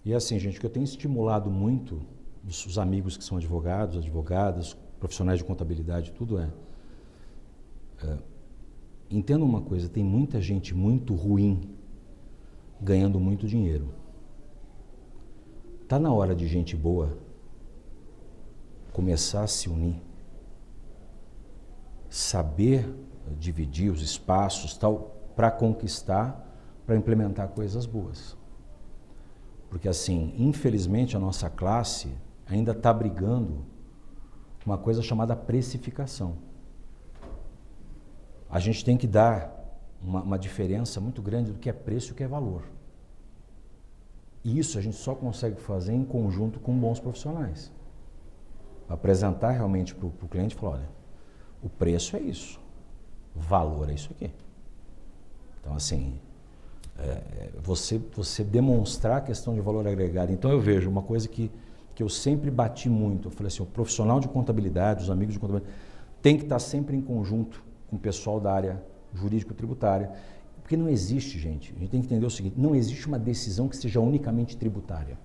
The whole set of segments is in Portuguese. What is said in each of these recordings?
E assim, gente, o que eu tenho estimulado muito os amigos que são advogados, advogadas, profissionais de contabilidade, tudo entenda uma coisa, tem muita gente muito ruim ganhando muito dinheiro. Está na hora de gente boa começar a se unir, saber dividir os espaços tal para conquistar, para implementar coisas boas. Porque assim, infelizmente a nossa classe ainda está brigando com uma coisa chamada precificação. A gente tem que dar uma diferença muito grande do que é preço e o que é valor. E isso a gente só consegue fazer em conjunto com bons profissionais. Apresentar realmente para o cliente e falar, olha, o preço é isso, o valor é isso aqui. Então assim, você demonstrar a questão de valor agregado. Então eu vejo uma coisa que eu sempre bati muito, eu falei assim, o profissional de contabilidade, os amigos de contabilidade, tem que estar sempre em conjunto com o pessoal da área jurídico-tributária, porque não existe, gente, a gente tem que entender o seguinte, não existe uma decisão que seja unicamente tributária.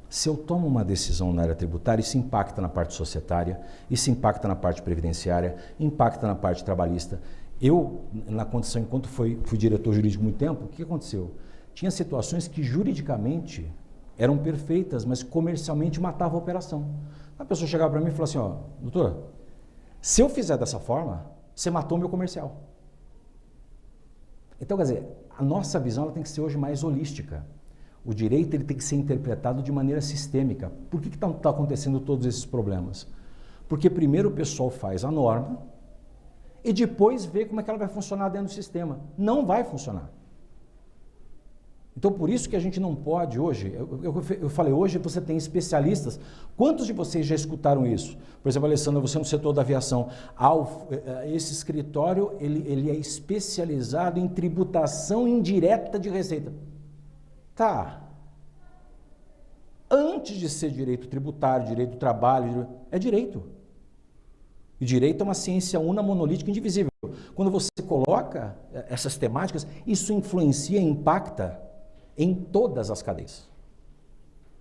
Se eu tomo uma decisão na área tributária, isso impacta na parte societária, isso impacta na parte previdenciária, impacta na parte trabalhista. Eu, na condição, enquanto fui diretor jurídico muito tempo, o que aconteceu? Tinha situações que juridicamente eram perfeitas, mas comercialmente matavam a operação. A pessoa chegava para mim e falava assim, ó, doutor, se eu fizer dessa forma, você matou meu comercial. Então, quer dizer, a nossa visão ela tem que ser hoje mais holística. O direito ele tem que ser interpretado de maneira sistêmica. Por que está acontecendo todos esses problemas? Porque primeiro o pessoal faz a norma e depois vê como é que ela vai funcionar dentro do sistema. Não vai funcionar. Então, por isso que a gente não pode hoje, eu falei, hoje você tem especialistas, quantos de vocês já escutaram isso? Por exemplo, Alessandra, você no setor da aviação, esse escritório, ele é especializado em tributação indireta de receita. Tá. Antes de ser direito tributário, direito do trabalho, é direito. E direito é uma ciência una, monolítica, indivisível. Quando você coloca essas temáticas, isso influencia e impacta em todas as cadeias.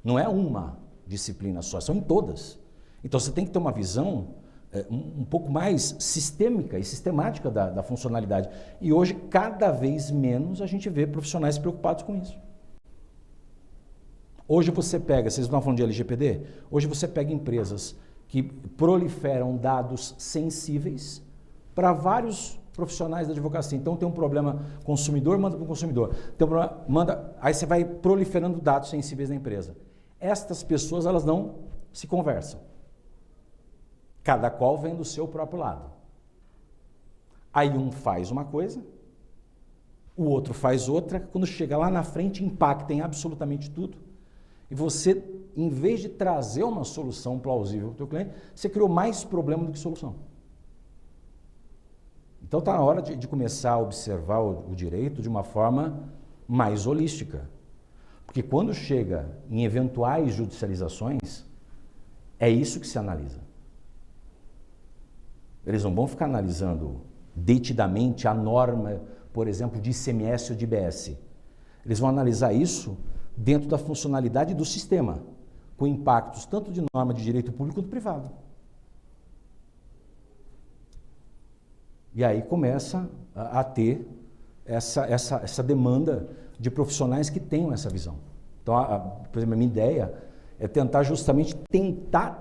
Não é uma disciplina só, são em todas. Então você tem que ter uma visão um pouco mais sistêmica e sistemática da funcionalidade. E hoje, cada vez menos, a gente vê profissionais preocupados com isso. Hoje você pega, vocês não estão falando de LGPD? Hoje você pega empresas que proliferam dados sensíveis para vários profissionais da advocacia. Então tem um problema consumidor, manda para o consumidor. Tem um problema, manda, aí você vai proliferando dados sensíveis na empresa. Estas pessoas, elas não se conversam. Cada qual vem do seu próprio lado. Aí um faz uma coisa, o outro faz outra, quando chega lá na frente impacta em absolutamente tudo. E você, em vez de trazer uma solução plausível para o teu cliente, você criou mais problema do que solução. Então está na hora de começar a observar o direito de uma forma mais holística. Porque quando chega em eventuais judicializações, é isso que se analisa. Eles não vão ficar analisando detidamente a norma, por exemplo, de ICMS ou de IBS. Eles vão analisar isso dentro da funcionalidade do sistema, com impactos tanto de norma de direito público quanto privado. E aí começa a ter essa demanda de profissionais que tenham essa visão. Então, por exemplo, a minha ideia é tentar justamente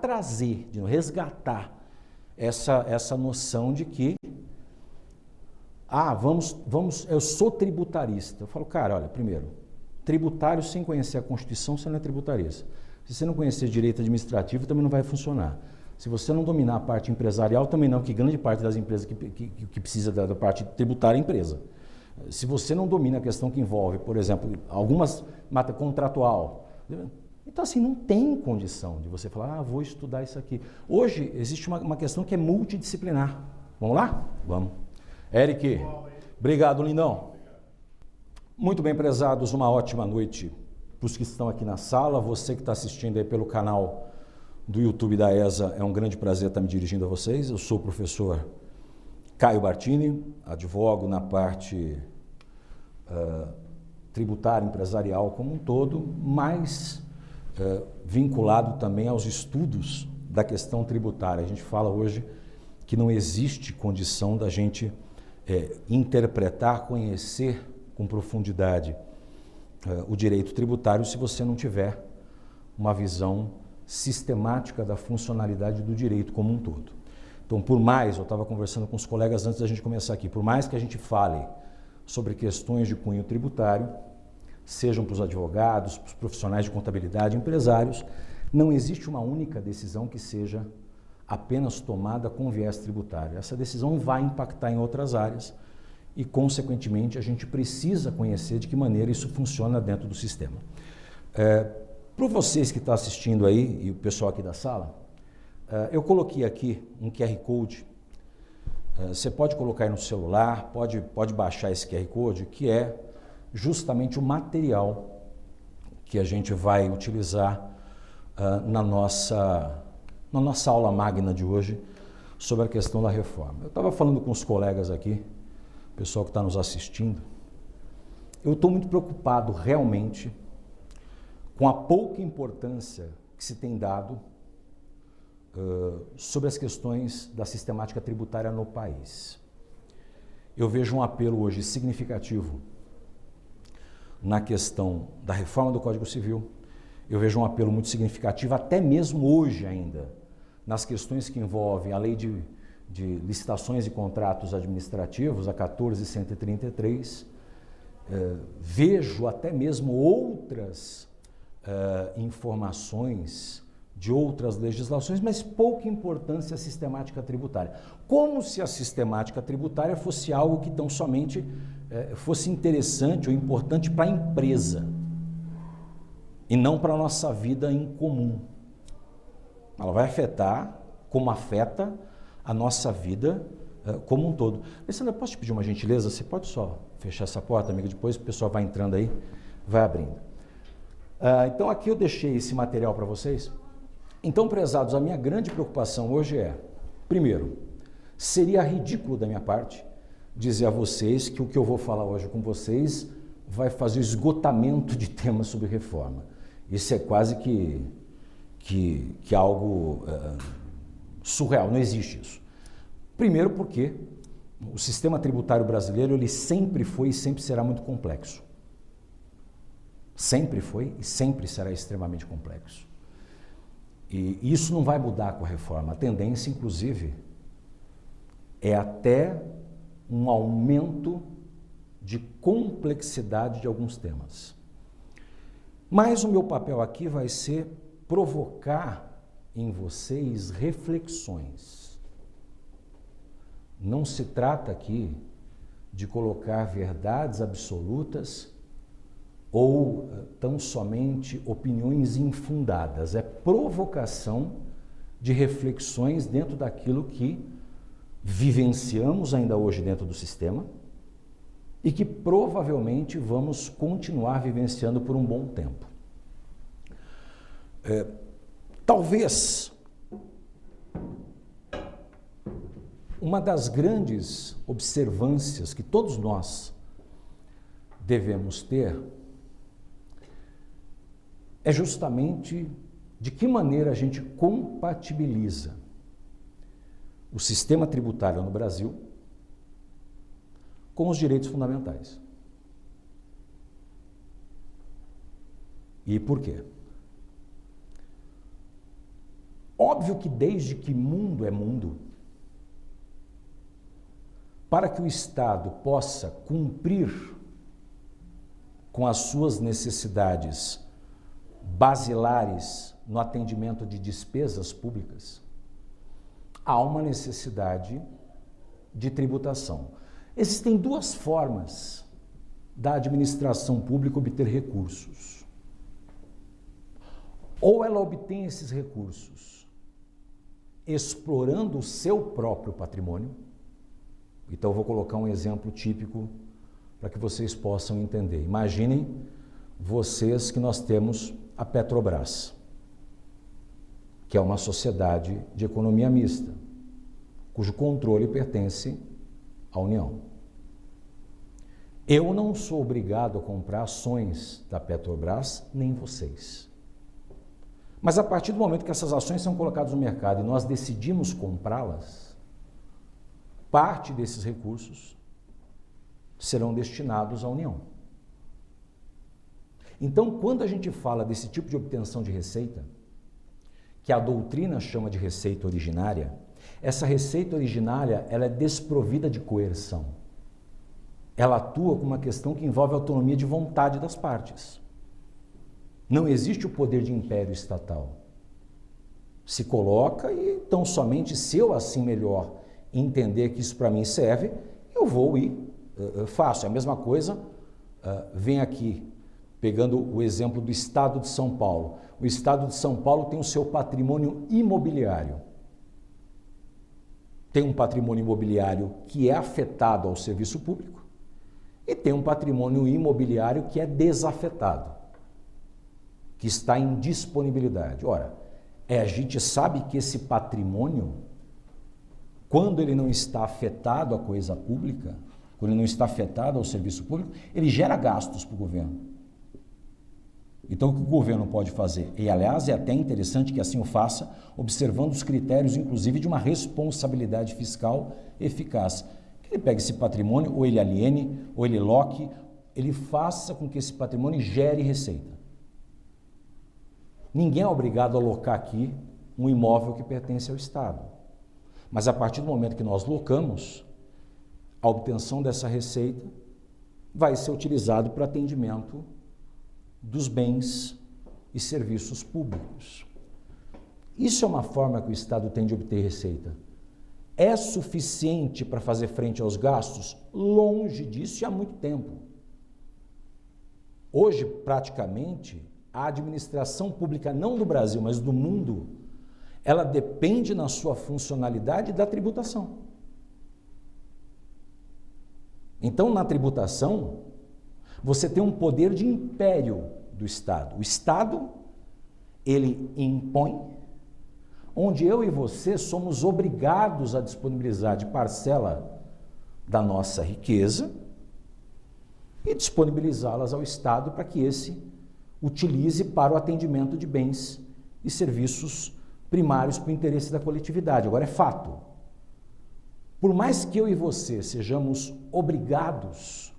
trazer, resgatar essa noção de que eu sou tributarista. Eu falo, cara, olha, primeiro, tributário sem conhecer a Constituição, você não é tributarista. Se você não conhecer direito administrativo, também não vai funcionar. Se você não dominar a parte empresarial, também não, que grande parte das empresas que precisa da parte tributária é empresa. Se você não domina a questão que envolve, por exemplo, algumas mata contratual, então assim, não tem condição de você falar, vou estudar isso aqui. Hoje existe uma questão que é multidisciplinar. Vamos lá? Vamos. Eric, obrigado, lindão. Muito bem, prezados, uma ótima noite para os que estão aqui na sala. Você que está assistindo aí pelo canal do YouTube da ESA, é um grande prazer estar me dirigindo a vocês. Eu sou o professor Caio Bartini, advogo na parte tributário empresarial como um todo, mas vinculado também aos estudos da questão tributária. A gente fala hoje que não existe condição da gente interpretar, conhecer com profundidade o direito tributário se você não tiver uma visão sistemática da funcionalidade do direito como um todo. Então, por mais, eu estava conversando com os colegas antes da gente começar aqui, por mais que a gente fale sobre questões de cunho tributário, sejam para os advogados, para os profissionais de contabilidade, empresários, não existe uma única decisão que seja apenas tomada com viés tributário. Essa decisão vai impactar em outras áreas e, consequentemente, a gente precisa conhecer de que maneira isso funciona dentro do sistema. Para vocês que estão assistindo aí, e o pessoal aqui da sala, eu coloquei aqui um QR Code. Você pode colocar aí no celular, pode baixar esse QR Code, que é justamente o material que a gente vai utilizar na nossa aula magna de hoje sobre a questão da reforma. Eu estava falando com os colegas aqui, o pessoal que está nos assistindo, eu estou muito preocupado realmente com a pouca importância que se tem dado sobre as questões da sistemática tributária no país. Eu vejo um apelo hoje significativo na questão da reforma do Código Civil, eu vejo um apelo muito significativo, até mesmo hoje ainda, nas questões que envolvem a lei de licitações e contratos administrativos, a 14.133, vejo até mesmo outras informações de outras legislações, mas pouca importância à sistemática tributária. Como se a sistemática tributária fosse algo que tão somente fosse interessante ou importante para a empresa e não para a nossa vida em comum. Ela vai afetar, como afeta, a nossa vida como um todo. Alessandra, posso te pedir uma gentileza? Você pode só fechar essa porta, amiga? Depois o pessoal vai entrando aí, vai abrindo. Então aqui eu deixei esse material para vocês. Então, prezados, a minha grande preocupação hoje é, primeiro, seria ridículo da minha parte dizer a vocês que o que eu vou falar hoje com vocês vai fazer o esgotamento de temas sobre reforma. Isso é quase que algo surreal, não existe isso. Primeiro porque o sistema tributário brasileiro ele sempre foi e sempre será muito complexo. Sempre foi e sempre será extremamente complexo. E isso não vai mudar com a reforma. A tendência, inclusive, é até um aumento de complexidade de alguns temas. Mas o meu papel aqui vai ser provocar em vocês reflexões. Não se trata aqui de colocar verdades absolutas ou tão somente opiniões infundadas. É provocação de reflexões dentro daquilo que vivenciamos ainda hoje dentro do sistema e que provavelmente vamos continuar vivenciando por um bom tempo. Talvez uma das grandes observâncias que todos nós devemos ter é justamente de que maneira a gente compatibiliza o sistema tributário no Brasil com os direitos fundamentais. E por quê? Óbvio que desde que mundo é mundo, para que o Estado possa cumprir com as suas necessidades basilares no atendimento de despesas públicas, há uma necessidade de tributação. Existem duas formas da administração pública obter recursos. Ou ela obtém esses recursos explorando o seu próprio patrimônio. Então eu vou colocar um exemplo típico para que vocês possam entender. Imaginem vocês que nós temos a Petrobras, que é uma sociedade de economia mista, cujo controle pertence à União. Eu não sou obrigado a comprar ações da Petrobras, nem vocês. Mas a partir do momento que essas ações são colocadas no mercado e nós decidimos comprá-las, parte desses recursos serão destinados à União. Então, quando a gente fala desse tipo de obtenção de receita, que a doutrina chama de receita originária, essa receita originária ela é desprovida de coerção. Ela atua com uma questão que envolve a autonomia de vontade das partes. Não existe o poder de império estatal. Se coloca e então somente se eu assim melhor entender que isso para mim serve, eu vou e faço. É a mesma coisa, vem aqui, pegando o exemplo do Estado de São Paulo. O Estado de São Paulo tem o seu patrimônio imobiliário. Tem um patrimônio imobiliário que é afetado ao serviço público e tem um patrimônio imobiliário que é desafetado, que está em disponibilidade. Ora, a gente sabe que esse patrimônio, quando ele não está afetado à coisa pública, quando ele não está afetado ao serviço público, ele gera gastos para o governo. Então, o que o governo pode fazer? E, aliás, é até interessante que assim o faça, observando os critérios, inclusive, de uma responsabilidade fiscal eficaz. Que ele pegue esse patrimônio, ou ele aliene, ou ele loque, ele faça com que esse patrimônio gere receita. Ninguém é obrigado a locar aqui um imóvel que pertence ao Estado. Mas, a partir do momento que nós locamos, a obtenção dessa receita vai ser utilizado para atendimento dos bens e serviços públicos. Isso é uma forma que o Estado tem de obter receita. É suficiente para fazer frente aos gastos? Longe disso e há muito tempo. Hoje, praticamente, a administração pública, não do Brasil, mas do mundo, ela depende na sua funcionalidade da tributação. Então, na tributação, você tem um poder de império do Estado. O Estado, ele impõe, onde eu e você somos obrigados a disponibilizar de parcela da nossa riqueza e disponibilizá-las ao Estado para que esse utilize para o atendimento de bens e serviços primários para o interesse da coletividade. Agora, é fato. Por mais que eu e você sejamos obrigados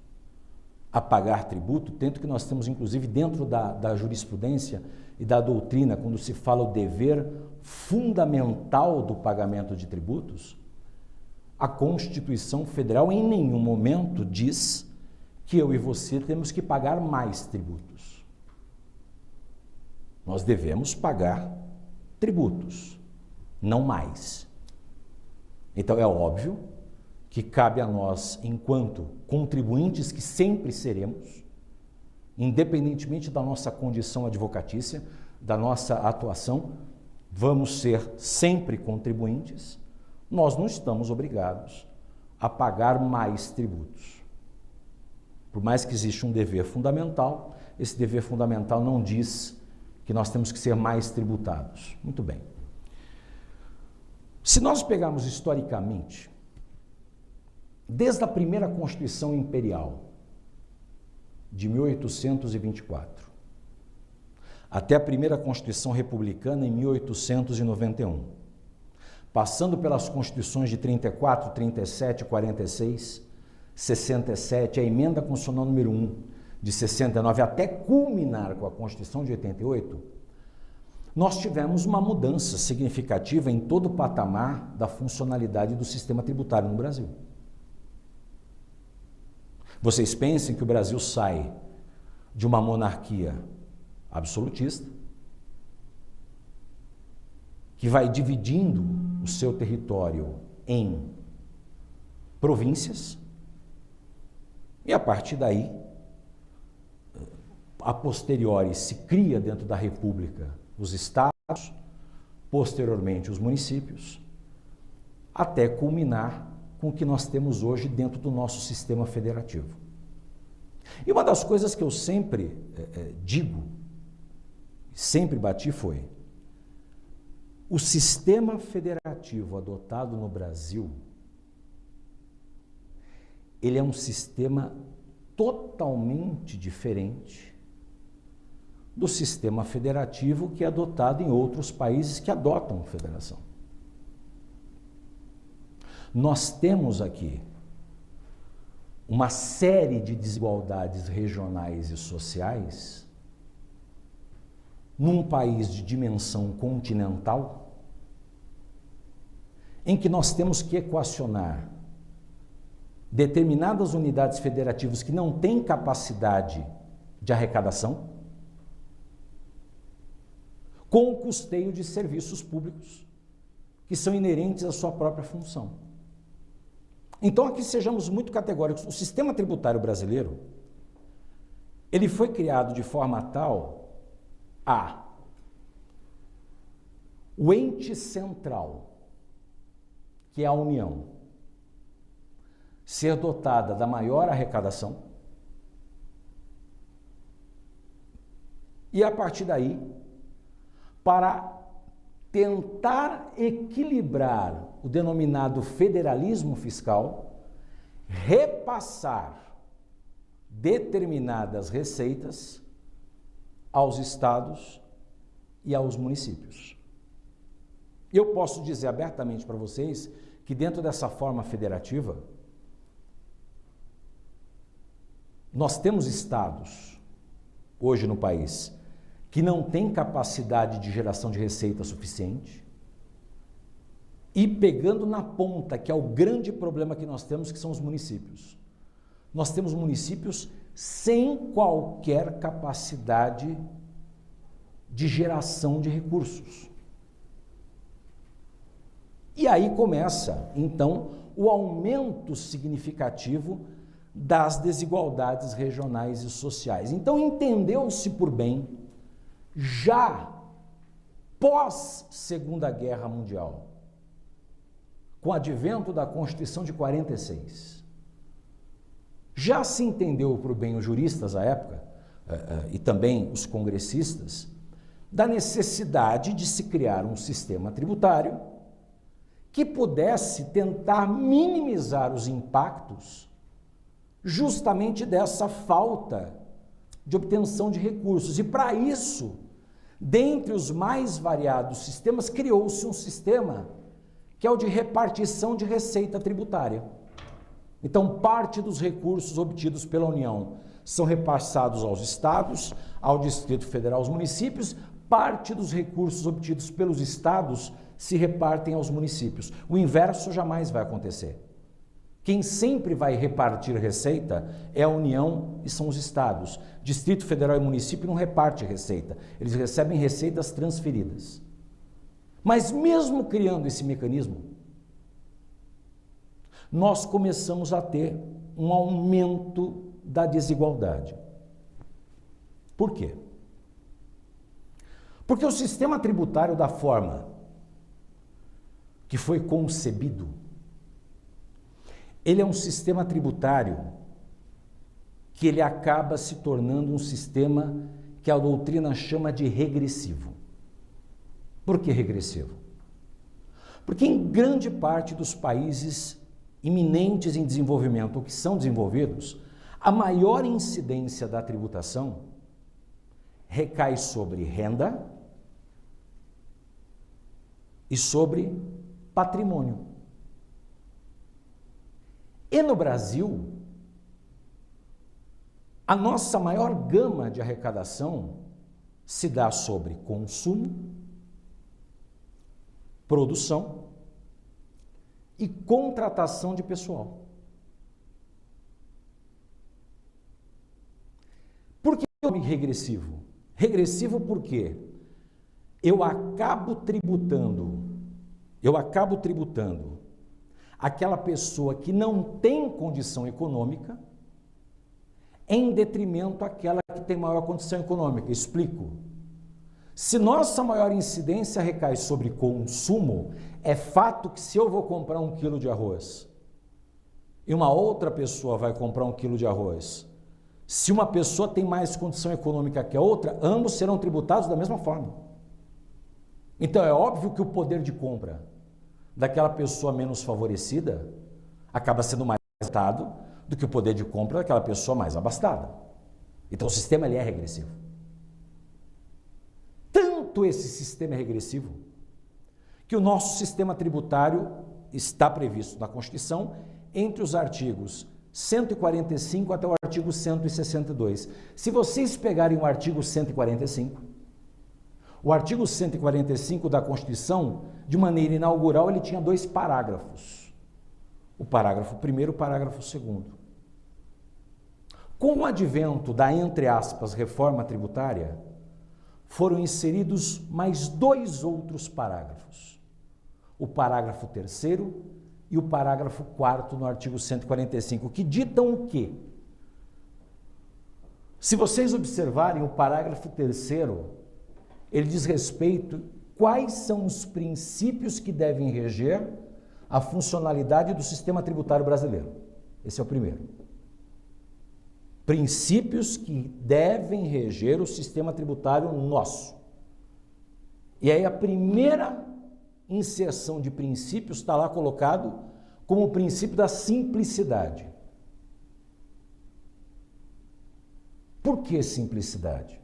a pagar tributo, tanto que nós temos, inclusive, dentro da jurisprudência e da doutrina, quando se fala o dever fundamental do pagamento de tributos, a Constituição Federal em nenhum momento diz que eu e você temos que pagar mais tributos. Nós devemos pagar tributos, não mais. Então é óbvio que cabe a nós, enquanto contribuintes que sempre seremos, independentemente da nossa condição advocatícia, da nossa atuação, vamos ser sempre contribuintes, nós não estamos obrigados a pagar mais tributos. Por mais que exista um dever fundamental, esse dever fundamental não diz que nós temos que ser mais tributados. Muito bem. Se nós pegarmos historicamente, desde a primeira Constituição Imperial, de 1824, até a primeira Constituição Republicana, em 1891, passando pelas Constituições de 34, 37, 46, 67, a Emenda Constitucional número 1, de 69, até culminar com a Constituição de 88, nós tivemos uma mudança significativa em todo o patamar da funcionalidade do sistema tributário no Brasil. Vocês pensem que o Brasil sai de uma monarquia absolutista, que vai dividindo o seu território em províncias, e a partir daí, a posteriori, se cria dentro da República os estados, posteriormente os municípios, até culminar com o que nós temos hoje dentro do nosso sistema federativo. E uma das coisas que eu sempre digo, sempre bati foi, o sistema federativo adotado no Brasil, ele é um sistema totalmente diferente do sistema federativo que é adotado em outros países que adotam federação. Nós temos aqui uma série de desigualdades regionais e sociais num país de dimensão continental, em que nós temos que equacionar determinadas unidades federativas que não têm capacidade de arrecadação com o custeio de serviços públicos que são inerentes à sua própria função. Então, aqui sejamos muito categóricos. O sistema tributário brasileiro, ele foi criado de forma tal a o ente central, que é a União, ser dotada da maior arrecadação e, a partir daí, para tentar equilibrar o denominado federalismo fiscal, repassar determinadas receitas aos estados e aos municípios. Eu posso dizer abertamente para vocês que dentro dessa forma federativa, nós temos estados hoje no país que não têm capacidade de geração de receita suficiente e pegando na ponta, que é o grande problema que nós temos, que são os municípios. Nós temos municípios sem qualquer capacidade de geração de recursos. E aí começa, então, o aumento significativo das desigualdades regionais e sociais. Então, entendeu-se por bem, já pós Segunda Guerra Mundial, com o advento da Constituição de 46, já se entendeu por bem os juristas à época, e também os congressistas, da necessidade de se criar um sistema tributário que pudesse tentar minimizar os impactos justamente dessa falta de obtenção de recursos. E para isso, dentre os mais variados sistemas, criou-se um sistema que é o de repartição de receita tributária. Então, parte dos recursos obtidos pela União são repassados aos estados, ao Distrito Federal, aos municípios, parte dos recursos obtidos pelos estados se repartem aos municípios. O inverso jamais vai acontecer. Quem sempre vai repartir receita é a União e são os estados. Distrito Federal e município não repartem receita, eles recebem receitas transferidas. Mas mesmo criando esse mecanismo, nós começamos a ter um aumento da desigualdade. Por quê? Porque o sistema tributário da forma que foi concebido, ele é um sistema tributário que ele acaba se tornando um sistema que a doutrina chama de regressivo. Por que regressivo? Porque em grande parte dos países iminentes em desenvolvimento ou que são desenvolvidos, a maior incidência da tributação recai sobre renda e sobre patrimônio. E no Brasil, a nossa maior gama de arrecadação se dá sobre consumo, produção e contratação de pessoal. Por que o nome regressivo? Regressivo porque eu acabo tributando aquela pessoa que não tem condição econômica em detrimento àquela que tem maior condição econômica. Explico. Se nossa maior incidência recai sobre consumo, é fato que se eu vou comprar 1 quilo de arroz e uma outra pessoa vai comprar 1 quilo de arroz, se uma pessoa tem mais condição econômica que a outra, ambos serão tributados da mesma forma. Então é óbvio que o poder de compra daquela pessoa menos favorecida acaba sendo mais limitado do que o poder de compra daquela pessoa mais abastada. Então o sistema ele é regressivo. Tanto esse sistema é regressivo que o nosso sistema tributário está previsto na Constituição entre os artigos 145 até o artigo 162. Se vocês pegarem o artigo 145, o artigo 145 da Constituição, de maneira inaugural, ele tinha 2 parágrafos. O parágrafo 1º e o parágrafo 2º. Com o advento da, entre aspas, reforma tributária, foram inseridos mais 2 outros parágrafos. O parágrafo 3º e o parágrafo 4º no artigo 145, que ditam o quê? Se vocês observarem o parágrafo 3º, ele diz respeito quais são os princípios que devem reger a funcionalidade do sistema tributário brasileiro. Esse é o primeiro. Princípios que devem reger o sistema tributário nosso. E aí a primeira inserção de princípios está lá colocado como o princípio da simplicidade. Por que simplicidade?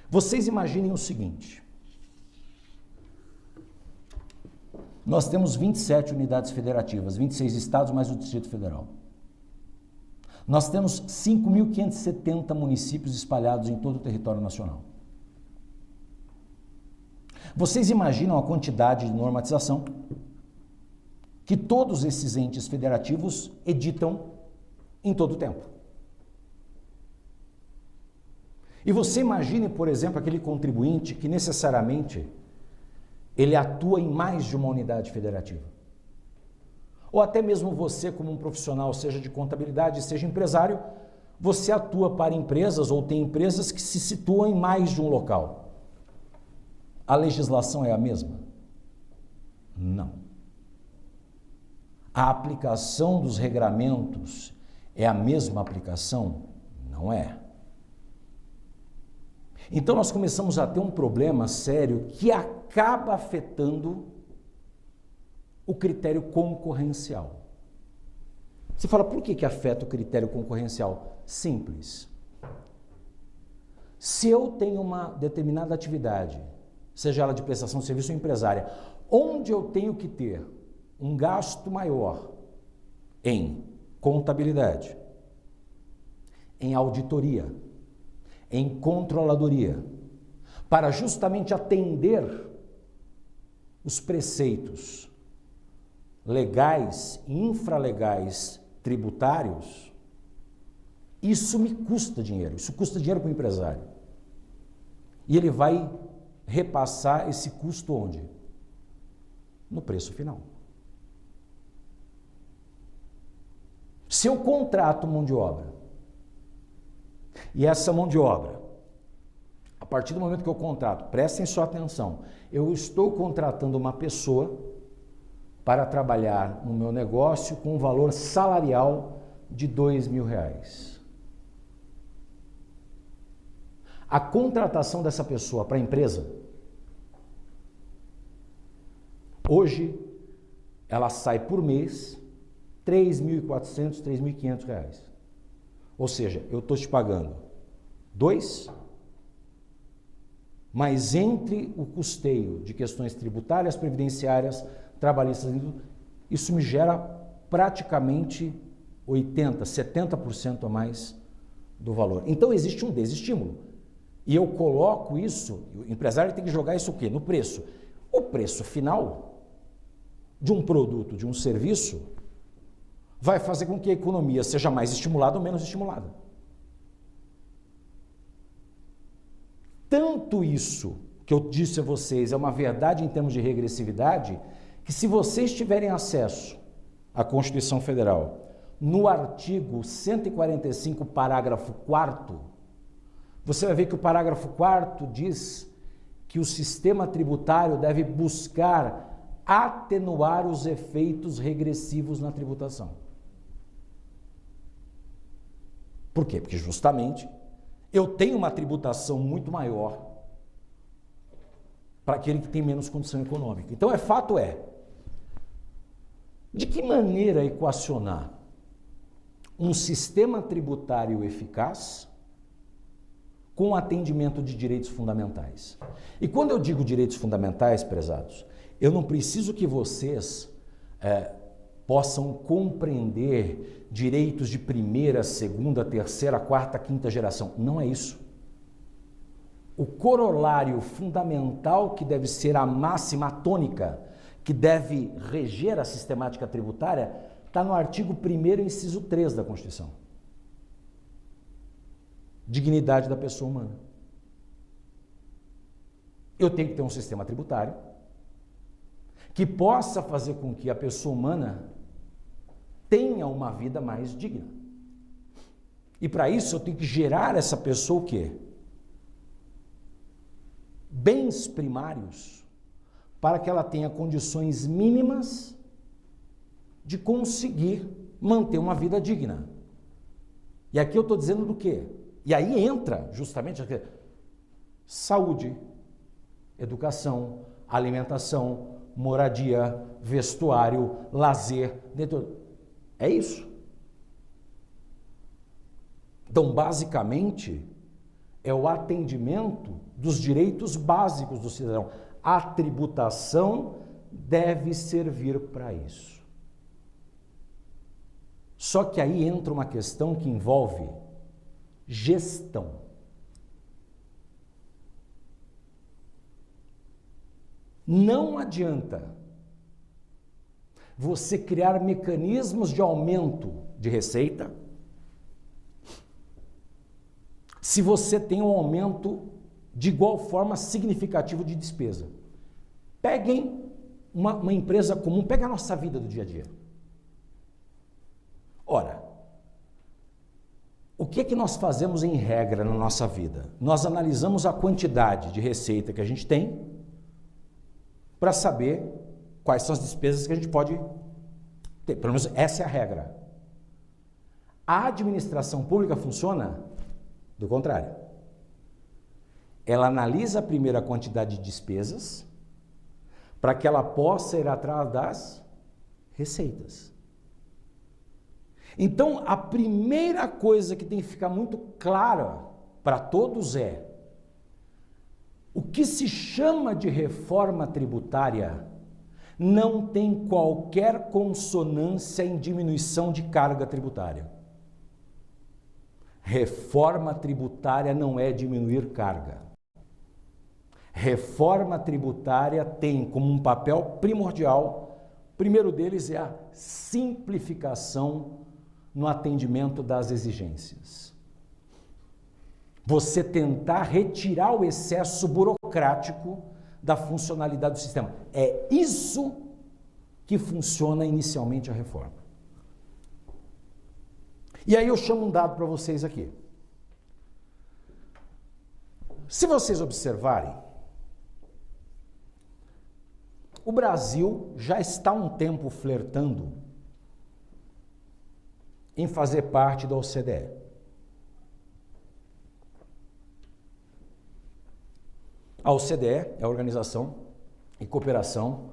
Vocês imaginem o seguinte: nós temos 27 unidades federativas, 26 estados mais o Distrito Federal. Nós temos 5.570 municípios espalhados em todo o território nacional. Vocês imaginam a quantidade de normatização que todos esses entes federativos editam em todo o tempo? E você imagine, por exemplo, aquele contribuinte que necessariamente ele atua em mais de uma unidade federativa. Ou até mesmo você, como um profissional, seja de contabilidade, seja empresário, você atua para empresas ou tem empresas que se situam em mais de um local. A legislação é a mesma? Não. A aplicação dos regramentos é a mesma aplicação? Não é. Então nós começamos a ter um problema sério que acaba afetando o critério concorrencial. Você fala, por que afeta o critério concorrencial? Simples. Se eu tenho uma determinada atividade, seja ela de prestação de serviço ou empresária, onde eu tenho que ter um gasto maior em contabilidade, em auditoria, em controladoria, para justamente atender os preceitos legais e infralegais tributários, isso me custa dinheiro, isso custa dinheiro para o empresário. E ele vai repassar esse custo onde? No preço final. Se eu contrato mão de obra, e essa mão de obra, a partir do momento que eu contrato, prestem sua atenção, eu estou contratando uma pessoa para trabalhar no meu negócio com um valor salarial de R$2.000. A contratação dessa pessoa para a empresa, hoje, ela sai por mês R$3.400, R$3.500. Ou seja, eu estou te pagando 2, mas entre o custeio de questões tributárias, previdenciárias, trabalhistas, isso me gera praticamente 80%, 70% a mais do valor. Então existe um desestímulo. E eu coloco isso, o empresário tem que jogar isso o quê? No preço. O preço final de um produto, de um serviço, vai fazer com que a economia seja mais estimulada ou menos estimulada. Tanto isso que eu disse a vocês é uma verdade em termos de regressividade, que se vocês tiverem acesso à Constituição Federal, no artigo 145, parágrafo 4º, você vai ver que o parágrafo 4º diz que o sistema tributário deve buscar atenuar os efeitos regressivos na tributação. Por quê? Porque justamente eu tenho uma tributação muito maior para aquele que tem menos condição econômica. Então, fato é, de que maneira equacionar um sistema tributário eficaz com atendimento de direitos fundamentais. E quando eu digo direitos fundamentais, prezados, eu não preciso que vocês possam compreender direitos de primeira, segunda, terceira, quarta, quinta geração. Não é isso. O corolário fundamental, que deve ser a máxima, a tônica, que deve reger a sistemática tributária, está no artigo 1º, inciso 3 da Constituição. Dignidade da pessoa humana. Eu tenho que ter um sistema tributário que possa fazer com que a pessoa humana tenha uma vida mais digna. E para isso eu tenho que gerar essa pessoa o quê? Bens primários para que ela tenha condições mínimas de conseguir manter uma vida digna. E aqui eu estou dizendo do quê? E aí entra justamente saúde, educação, alimentação, moradia, vestuário, lazer, é isso. Então, basicamente, é o atendimento dos direitos básicos do cidadão. A tributação deve servir para isso. Só que aí entra uma questão que envolve gestão. Não adianta você criar mecanismos de aumento de receita se você tem um aumento de igual forma significativo de despesa. Peguem uma empresa comum, pega a nossa vida do dia a dia. Ora, o que é que nós fazemos em regra na nossa vida? Nós analisamos a quantidade de receita que a gente tem para saber quais são as despesas que a gente pode ter. Pelo menos essa é a regra. A administração pública funciona do contrário. Ela analisa primeiro a quantidade de despesas para que ela possa ir atrás das receitas. Então, a primeira coisa que tem que ficar muito clara para todos é: o que se chama de reforma tributária não tem qualquer consonância em diminuição de carga tributária. Reforma tributária não é diminuir carga. Reforma tributária tem como um papel primordial, o primeiro deles é a simplificação no atendimento das exigências. Você tentar retirar o excesso burocrático da funcionalidade do sistema. É isso que funciona inicialmente a reforma. E aí eu chamo um dado para vocês aqui. Se vocês observarem, o Brasil já está há um tempo flertando em fazer parte da OCDE. A OCDE é a Organização e Cooperação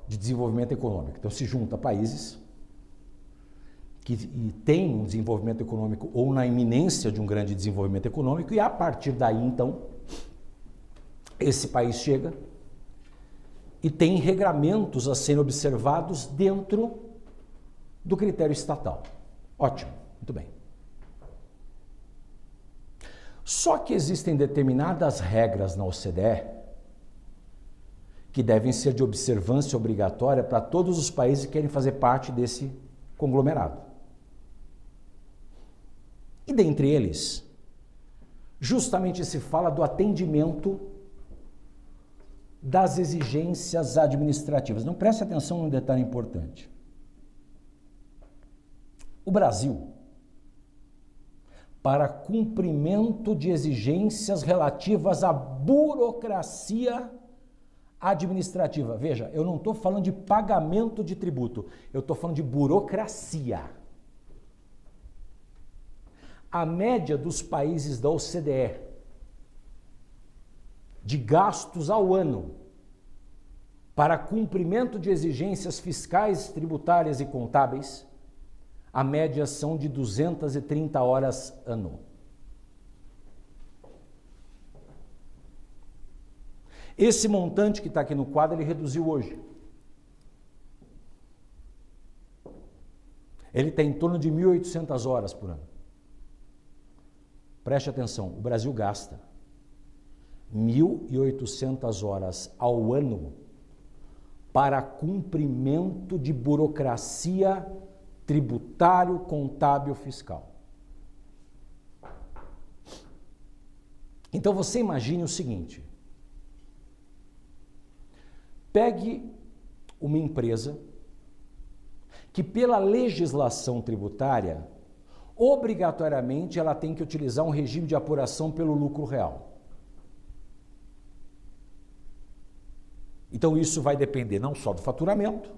de Desenvolvimento Econômico. Então, se junta países que têm um desenvolvimento econômico ou na iminência de um grande desenvolvimento econômico, e a partir daí, então, esse país chega e tem regramentos a serem observados dentro do critério estatal. Ótimo, muito bem. Só que existem determinadas regras na OCDE que devem ser de observância obrigatória para todos os países que querem fazer parte desse conglomerado. E dentre eles, justamente se fala do atendimento das exigências administrativas. Não preste atenção num detalhe importante. O Brasil, para cumprimento de exigências relativas à burocracia administrativa. Veja, eu não estou falando de pagamento de tributo, eu estou falando de burocracia. A média dos países da OCDE de gastos ao ano para cumprimento de exigências fiscais, tributárias e contábeis, a média são de 230 horas ano. Esse montante que está aqui no quadro, ele reduziu hoje. Ele está em torno de 1.800 horas por ano. Preste atenção, o Brasil gasta 1.800 horas ao ano para cumprimento de burocracia tributário, contábil, fiscal. Então você imagine o seguinte: pegue uma empresa que pela legislação tributária, obrigatoriamente ela tem que utilizar um regime de apuração pelo lucro real. Então isso vai depender não só do faturamento,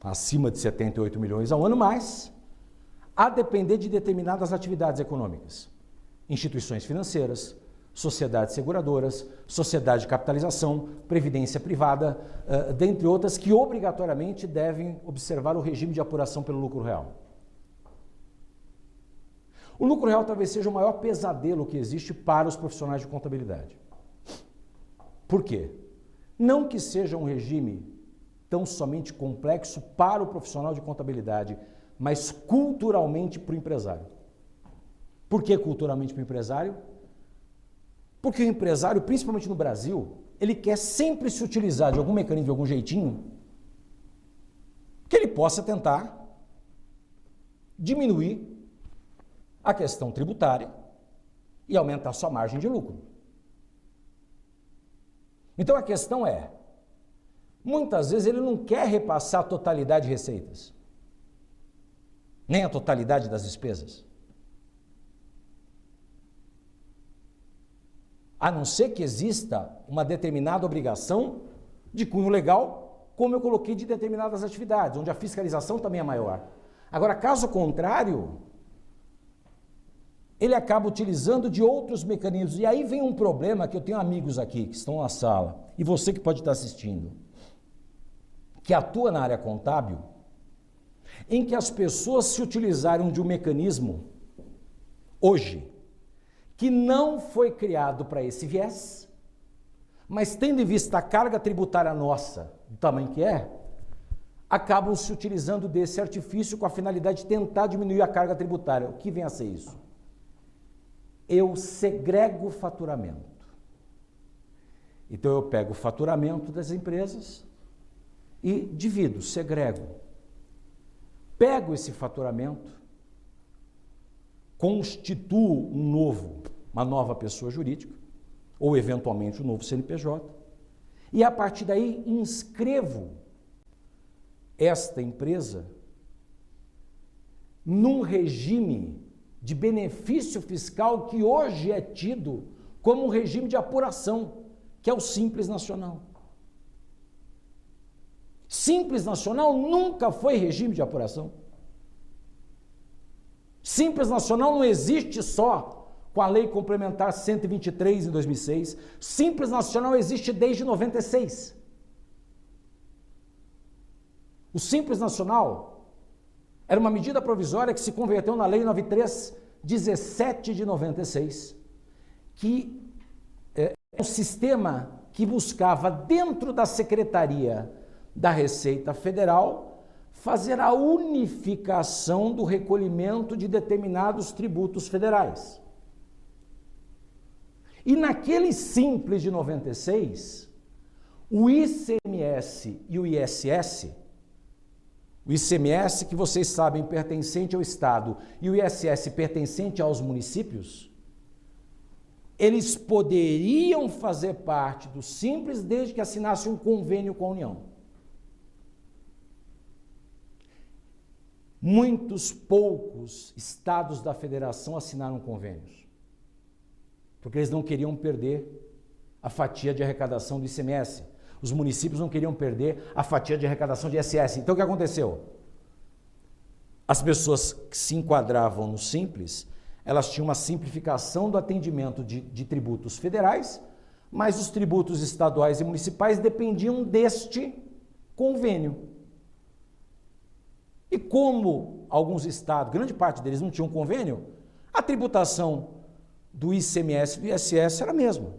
acima de 78 milhões ao ano, mas a depender de determinadas atividades econômicas, instituições financeiras, sociedades seguradoras, sociedade de capitalização, previdência privada, dentre outras, que obrigatoriamente devem observar o regime de apuração pelo lucro real. O lucro real talvez seja o maior pesadelo que existe para os profissionais de contabilidade. Por quê? Não que seja um regime tão somente complexo para o profissional de contabilidade, mas culturalmente para o empresário. Por que culturalmente para o empresário? Porque o empresário, principalmente no Brasil, ele quer sempre se utilizar de algum mecanismo, de algum jeitinho, que ele possa tentar diminuir a questão tributária e aumentar sua margem de lucro. Então a questão é, muitas vezes ele não quer repassar a totalidade de receitas, nem a totalidade das despesas. A não ser que exista uma determinada obrigação de cunho legal, como eu coloquei de determinadas atividades, onde a fiscalização também é maior. Agora, caso contrário, ele acaba utilizando de outros mecanismos. E aí vem um problema que eu tenho amigos aqui que estão na sala, e você que pode estar assistindo, que atua na área contábil, em que as pessoas se utilizaram de um mecanismo, hoje, que não foi criado para esse viés, mas tendo em vista a carga tributária nossa, do tamanho que é, acabam se utilizando desse artifício com a finalidade de tentar diminuir a carga tributária. O que vem a ser isso? Eu segrego o faturamento. Então eu pego o faturamento das empresas e divido, segrego. Pego esse faturamento, constituo uma nova pessoa jurídica, ou eventualmente um novo CNPJ, e a partir daí inscrevo esta empresa num regime de benefício fiscal que hoje é tido como um regime de apuração, que é o Simples Nacional. Simples Nacional nunca foi regime de apuração. Simples Nacional não existe só com a Lei Complementar 123 em 2006. Simples Nacional existe desde 96. O Simples Nacional era uma medida provisória que se converteu na Lei 9317 de 96, que é um sistema que buscava, dentro da Secretaria da Receita Federal, fazer a unificação do recolhimento de determinados tributos federais. E naquele Simples de 96, o ICMS e o ISS, o ICMS, que vocês sabem, pertencente ao Estado, e o ISS pertencente aos municípios, eles poderiam fazer parte do Simples desde que assinassem um convênio com a União. Muitos poucos estados da federação assinaram convênios, porque eles não queriam perder a fatia de arrecadação do ICMS. Os municípios não queriam perder a fatia de arrecadação de ISS. Então o que aconteceu? As pessoas que se enquadravam no Simples, elas tinham uma simplificação do atendimento de tributos federais, mas os tributos estaduais e municipais dependiam deste convênio. E como alguns estados, grande parte deles não tinham convênio, a tributação do ICMS e do ISS era a mesma.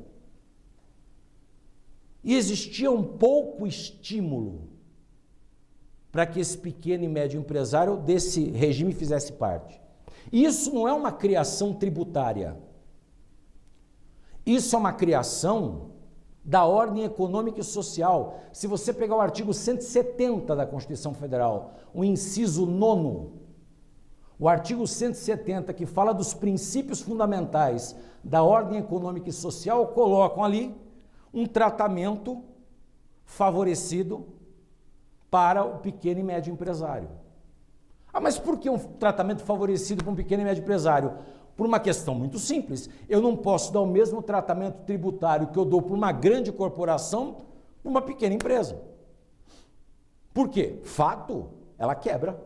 E existia um pouco estímulo para que esse pequeno e médio empresário desse regime fizesse parte. E isso não é uma criação tributária. Isso é uma criação da ordem econômica e social. Se você pegar o artigo 170 da Constituição Federal, o inciso 9º, o artigo 170, que fala dos princípios fundamentais da ordem econômica e social, colocam ali um tratamento favorecido para o pequeno e médio empresário. Ah, mas por que um tratamento favorecido para um pequeno e médio empresário? Por uma questão muito simples. Eu não posso dar o mesmo tratamento tributário que eu dou para uma grande corporação para uma pequena empresa. Por quê? Fato, ela quebra.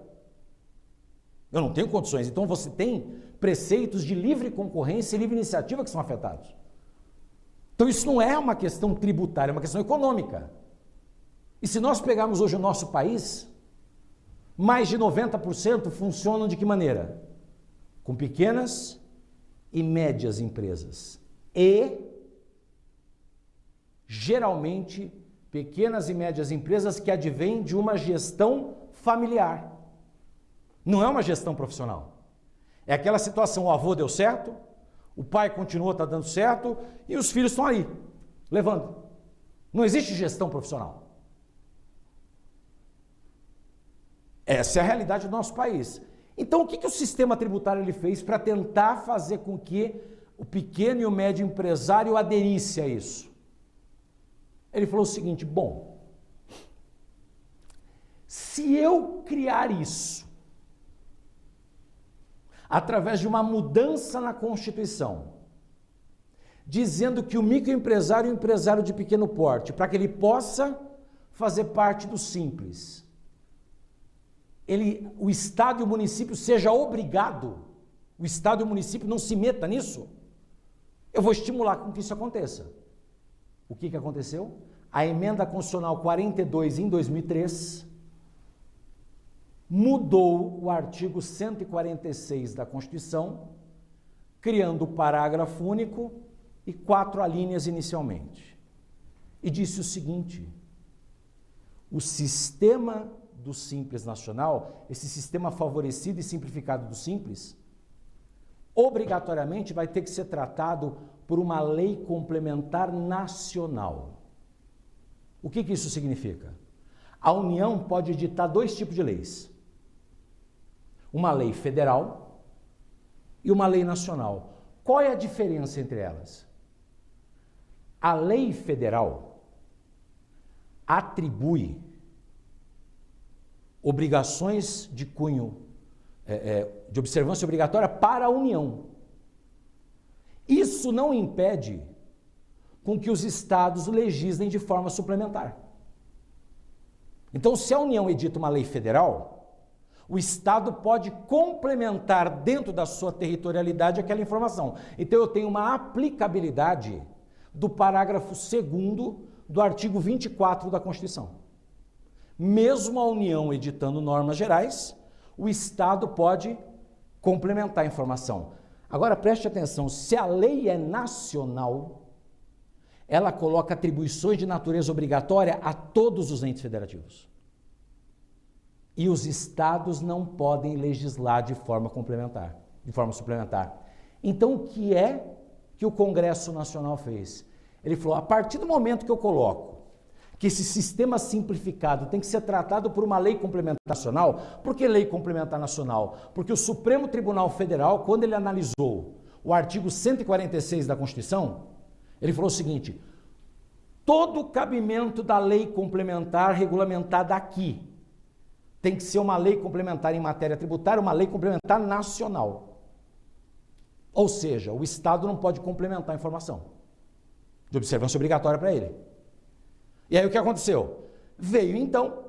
Eu não tenho condições. Então você tem preceitos de livre concorrência e livre iniciativa que são afetados. Então isso não é uma questão tributária, é uma questão econômica. E se nós pegarmos hoje o nosso país, mais de 90% funcionam de que maneira? Com pequenas e médias empresas. E, geralmente, pequenas e médias empresas que advêm de uma gestão familiar. Não é uma gestão profissional. É aquela situação, o avô deu certo, o pai continua, está dando certo, e os filhos estão aí, levando. Não existe gestão profissional. Essa é a realidade do nosso país. Então, o que o sistema tributário ele fez para tentar fazer com que o pequeno e o médio empresário aderisse a isso? Ele falou o seguinte, bom, se eu criar isso através de uma mudança na Constituição, dizendo que o microempresário e o empresário de pequeno porte, para que ele possa fazer parte do Simples, o Estado e o município seja obrigado, o Estado e o município não se metam nisso, eu vou estimular com que isso aconteça. O que aconteceu? A emenda constitucional 42 em 2003 mudou o artigo 146 da Constituição, criando o parágrafo único e 4 alíneas inicialmente. E disse o seguinte: o sistema do Simples Nacional, esse sistema favorecido e simplificado do Simples, obrigatoriamente vai ter que ser tratado por uma lei complementar nacional. O que isso significa? A União pode editar 2 tipos de leis. Uma lei federal e uma lei nacional. Qual é a diferença entre elas? A lei federal atribui obrigações de cunho, de observância obrigatória para a União. Isso não impede com que os estados legislem de forma suplementar. Então, se a União edita uma lei federal, o estado pode complementar dentro da sua territorialidade aquela informação. Então, eu tenho uma aplicabilidade do parágrafo 2º do artigo 24 da Constituição. Mesmo a União editando normas gerais, o Estado pode complementar a informação. Agora, preste atenção, se a lei é nacional, ela coloca atribuições de natureza obrigatória a todos os entes federativos. E os estados não podem legislar de forma complementar, de forma suplementar. Então, o que é que o Congresso Nacional fez? Ele falou, a partir do momento que eu coloco que esse sistema simplificado tem que ser tratado por uma lei complementar nacional. Por que lei complementar nacional? Porque o Supremo Tribunal Federal, quando ele analisou o artigo 146 da Constituição, ele falou o seguinte: todo o cabimento da lei complementar regulamentada aqui tem que ser uma lei complementar em matéria tributária, uma lei complementar nacional. Ou seja, o Estado não pode complementar a informação de observância obrigatória para ele. E aí o que aconteceu? Veio então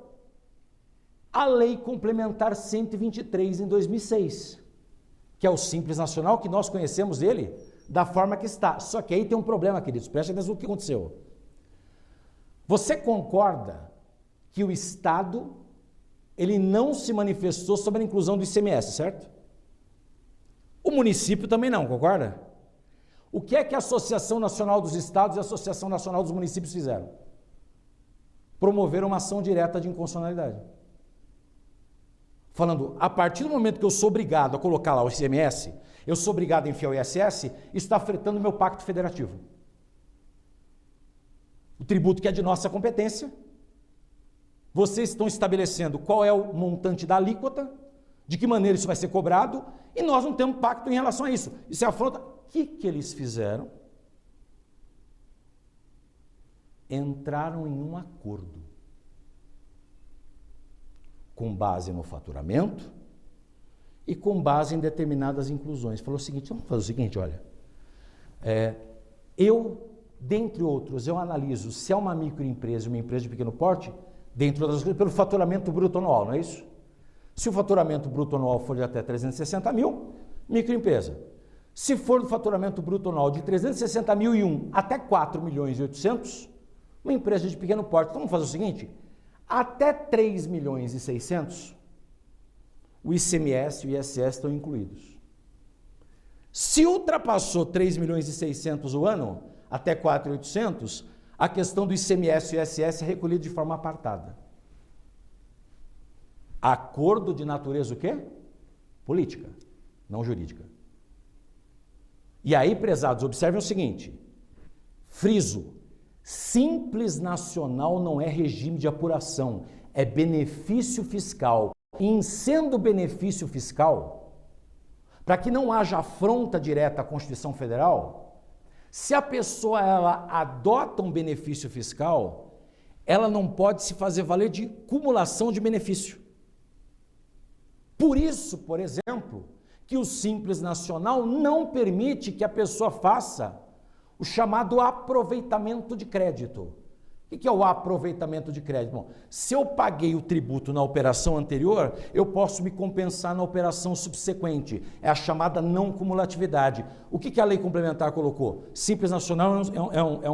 a Lei Complementar 123 em 2006, que é o Simples Nacional, que nós conhecemos ele da forma que está. Só que aí tem um problema, queridos, preste atenção no que aconteceu. Você concorda que o Estado ele não se manifestou sobre a inclusão do ICMS, certo? O município também não, concorda? O que é que a Associação Nacional dos Estados e a Associação Nacional dos Municípios fizeram? Promoveram uma ação direta de inconstitucionalidade. Falando, a partir do momento que eu sou obrigado a colocar lá o ICMS, eu sou obrigado a enfiar o ISS, isso está afetando o meu pacto federativo. O tributo que é de nossa competência, vocês estão estabelecendo qual é o montante da alíquota, de que maneira isso vai ser cobrado, e nós não temos pacto em relação a isso. Isso é afronta. O que eles fizeram? Entraram em um acordo com base no faturamento e com base em determinadas inclusões. Falou o seguinte, vamos fazer o seguinte, olha, dentre outros, eu analiso se é uma microempresa e uma empresa de pequeno porte, dentro das coisas, pelo faturamento bruto anual, não é isso? Se o faturamento bruto anual for de até 360 mil, microempresa. Se for do faturamento bruto anual de 360 mil e até 4 milhões e 800, uma empresa de pequeno porte. Então vamos fazer o seguinte, até 3 milhões e 600, o ICMS e o ISS estão incluídos. Se ultrapassou 3 milhões e 600 o ano, até 4.800, a questão do ICMS e ISS é recolhida de forma apartada. Acordo de natureza o quê? Política, não jurídica. E aí, prezados, observem o seguinte, friso, Simples Nacional não é regime de apuração, é benefício fiscal. E em sendo benefício fiscal, para que não haja afronta direta à Constituição Federal, se a pessoa ela adota um benefício fiscal, ela não pode se fazer valer de cumulação de benefício. Por isso, por exemplo, que o Simples Nacional não permite que a pessoa faça o chamado aproveitamento de crédito. O que é o aproveitamento de crédito? Bom, se eu paguei o tributo na operação anterior, eu posso me compensar na operação subsequente. É a chamada não cumulatividade. O que a lei complementar colocou? Simples Nacional é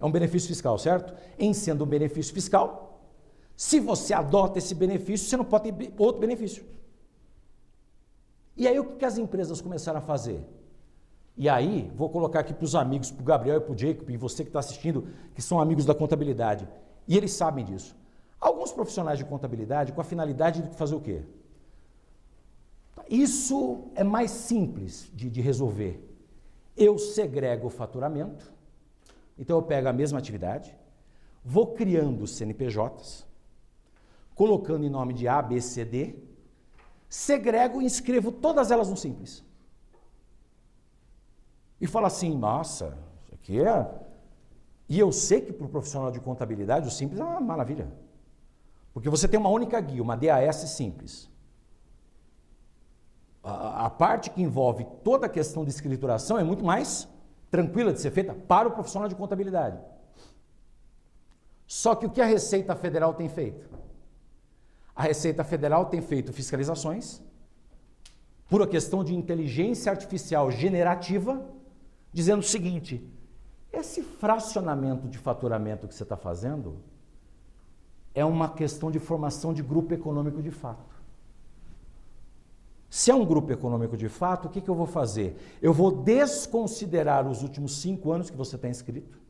um benefício fiscal, certo? Em sendo um benefício fiscal, se você adota esse benefício, você não pode ter outro benefício. E aí o que as empresas começaram a fazer? E aí, vou colocar aqui para os amigos, para o Gabriel e para o Jacob, e você que está assistindo, que são amigos da contabilidade, e eles sabem disso. Alguns profissionais de contabilidade com a finalidade de fazer o quê? Isso é mais simples de resolver. Eu segrego o faturamento, então eu pego a mesma atividade, vou criando CNPJs, colocando em nome de A, B, C, D, segrego e inscrevo todas elas no Simples. E fala assim, nossa, isso aqui é... E eu sei que para o profissional de contabilidade o Simples é uma maravilha. Porque você tem uma única guia, uma DAS simples. A parte que envolve toda a questão de escrituração é muito mais tranquila de ser feita para o profissional de contabilidade. Só que o que a Receita Federal tem feito? A Receita Federal tem feito fiscalizações por uma questão de inteligência artificial generativa, dizendo o seguinte, esse fracionamento de faturamento que você está fazendo é uma questão de formação de grupo econômico de fato. Se é um grupo econômico de fato, o que eu vou fazer? Eu vou desconsiderar os últimos 5 anos que você está inscrito,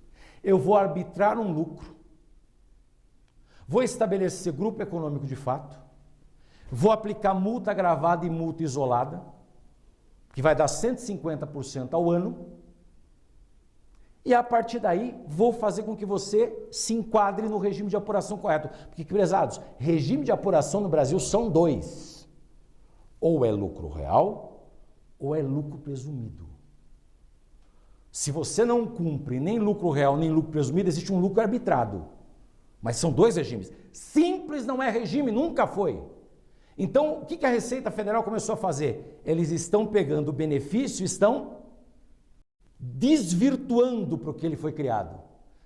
eu vou arbitrar um lucro, vou estabelecer grupo econômico de fato, vou aplicar multa agravada e multa isolada, que vai dar 150% ao ano, e a partir daí vou fazer com que você se enquadre no regime de apuração correto. Porque, prezados, regime de apuração no Brasil são 2. Ou é lucro real, ou é lucro presumido. Se você não cumpre nem lucro real, nem lucro presumido, existe um lucro arbitrado. Mas são 2 regimes. Simples não é regime, nunca foi. Então, o que a Receita Federal começou a fazer? Eles estão pegando o benefício, estão desvirtuando para o que ele foi criado.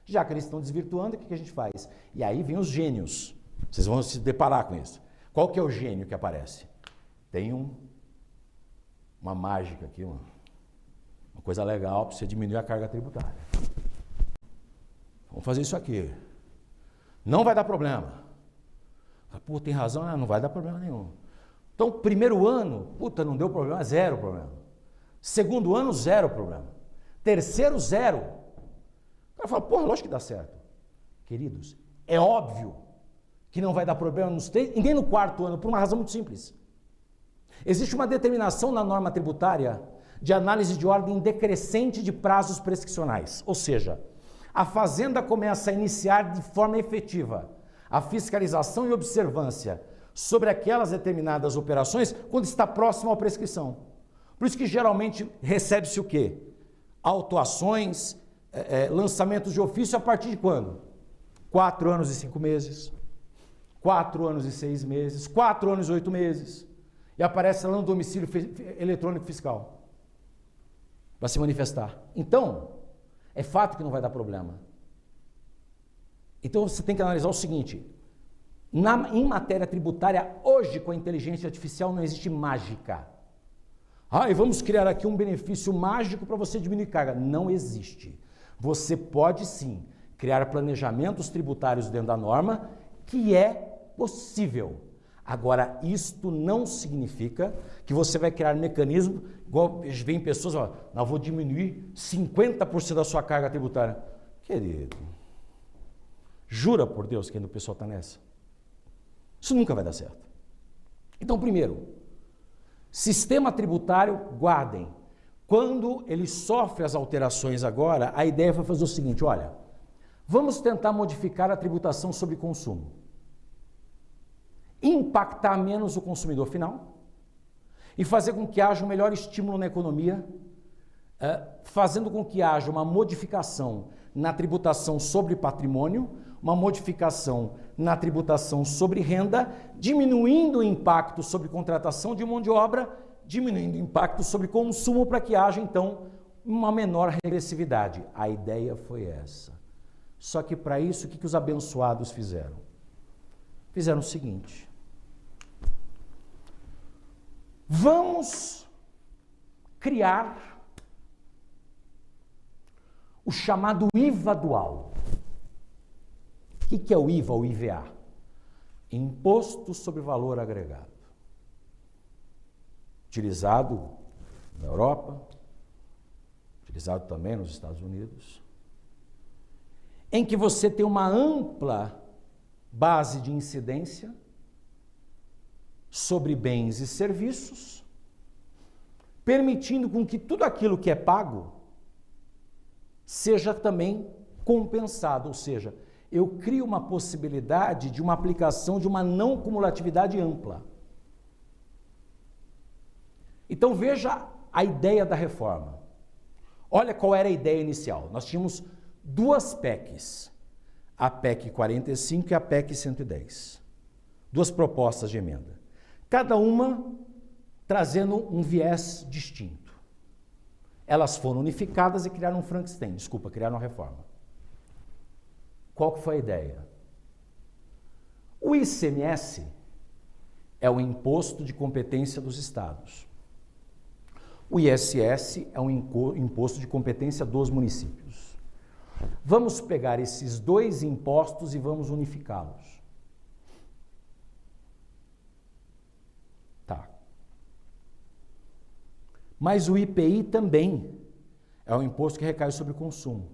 Já que eles estão desvirtuando, o que a gente faz? E aí vem os gênios. Vocês vão se deparar com isso. Qual que é o gênio que aparece? Tem uma mágica aqui, uma coisa legal para você diminuir a carga tributária. Vamos fazer isso aqui. Não vai dar problema. Pô, tem razão, não vai dar problema nenhum. Então, primeiro ano, puta, não deu problema, zero problema. Segundo ano, zero problema. Terceiro, zero. O cara fala, porra, lógico que dá certo. Queridos, é óbvio que não vai dar problema nos três, e nem no quarto ano, por uma razão muito simples. Existe uma determinação na norma tributária de análise de ordem decrescente de prazos prescricionais. Ou seja, a Fazenda começa a iniciar de forma efetiva a fiscalização e observância sobre aquelas determinadas operações quando está próximo à prescrição. Por isso que geralmente recebe-se o quê? Autuações, lançamentos de ofício a partir de quando? 4 anos e 5 meses, 4 anos e 6 meses, 4 anos e 8 meses. E aparece lá no domicílio eletrônico fiscal para se manifestar. Então, é fato que não vai dar problema. Então você tem que analisar o seguinte, em matéria tributária, hoje com a inteligência artificial não existe mágica. E vamos criar aqui um benefício mágico para você diminuir carga. Não existe. Você pode sim criar planejamentos tributários dentro da norma, que é possível. Agora, isto não significa que você vai criar mecanismo, igual vem pessoas, não vou diminuir 50% da sua carga tributária. Querido, jura por Deus que ainda o pessoal está nessa? Isso nunca vai dar certo. Então, primeiro, sistema tributário, guardem. Quando ele sofre as alterações agora, a ideia foi fazer o seguinte, olha, vamos tentar modificar a tributação sobre consumo. Impactar menos o consumidor final e fazer com que haja um melhor estímulo na economia, fazendo com que haja uma modificação na tributação sobre patrimônio, uma modificação na tributação sobre renda, diminuindo o impacto sobre contratação de mão de obra, diminuindo o impacto sobre consumo para que haja, então, uma menor regressividade. A ideia foi essa. Só que para isso, o que os abençoados fizeram? Fizeram o seguinte. Vamos criar o chamado IVA dual. O que é o IVA ou IVA? Imposto sobre Valor Agregado. Utilizado na Europa, utilizado também nos Estados Unidos, em que você tem uma ampla base de incidência sobre bens e serviços, permitindo com que tudo aquilo que é pago seja também compensado, ou seja, eu crio uma possibilidade de uma aplicação de uma não cumulatividade ampla. Então veja a ideia da reforma. Olha qual era a ideia inicial. Nós tínhamos duas PECs, a PEC 45 e a PEC 110. Duas propostas de emenda. Cada uma trazendo um viés distinto. Elas foram unificadas e criaram um Frankenstein, criaram uma reforma. Qual que foi a ideia? O ICMS é o imposto de competência dos estados. O ISS é um imposto de competência dos municípios. Vamos pegar esses dois impostos e vamos unificá-los. Tá. Mas o IPI também é um imposto que recai sobre o consumo.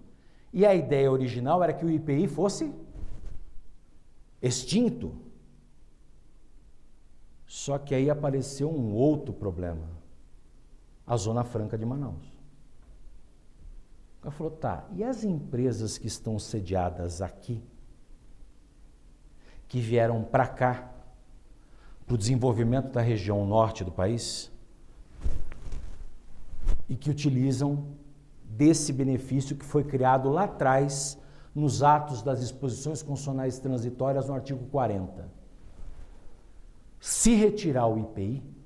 E a ideia original era que o IPI fosse extinto. Só que aí apareceu um outro problema. A Zona Franca de Manaus. Ela falou, tá, e as empresas que estão sediadas aqui, que vieram para cá, para o desenvolvimento da região norte do país, e que utilizam desse benefício que foi criado lá atrás, nos atos das disposições constitucionais transitórias no artigo 40. Se retirar o IPI,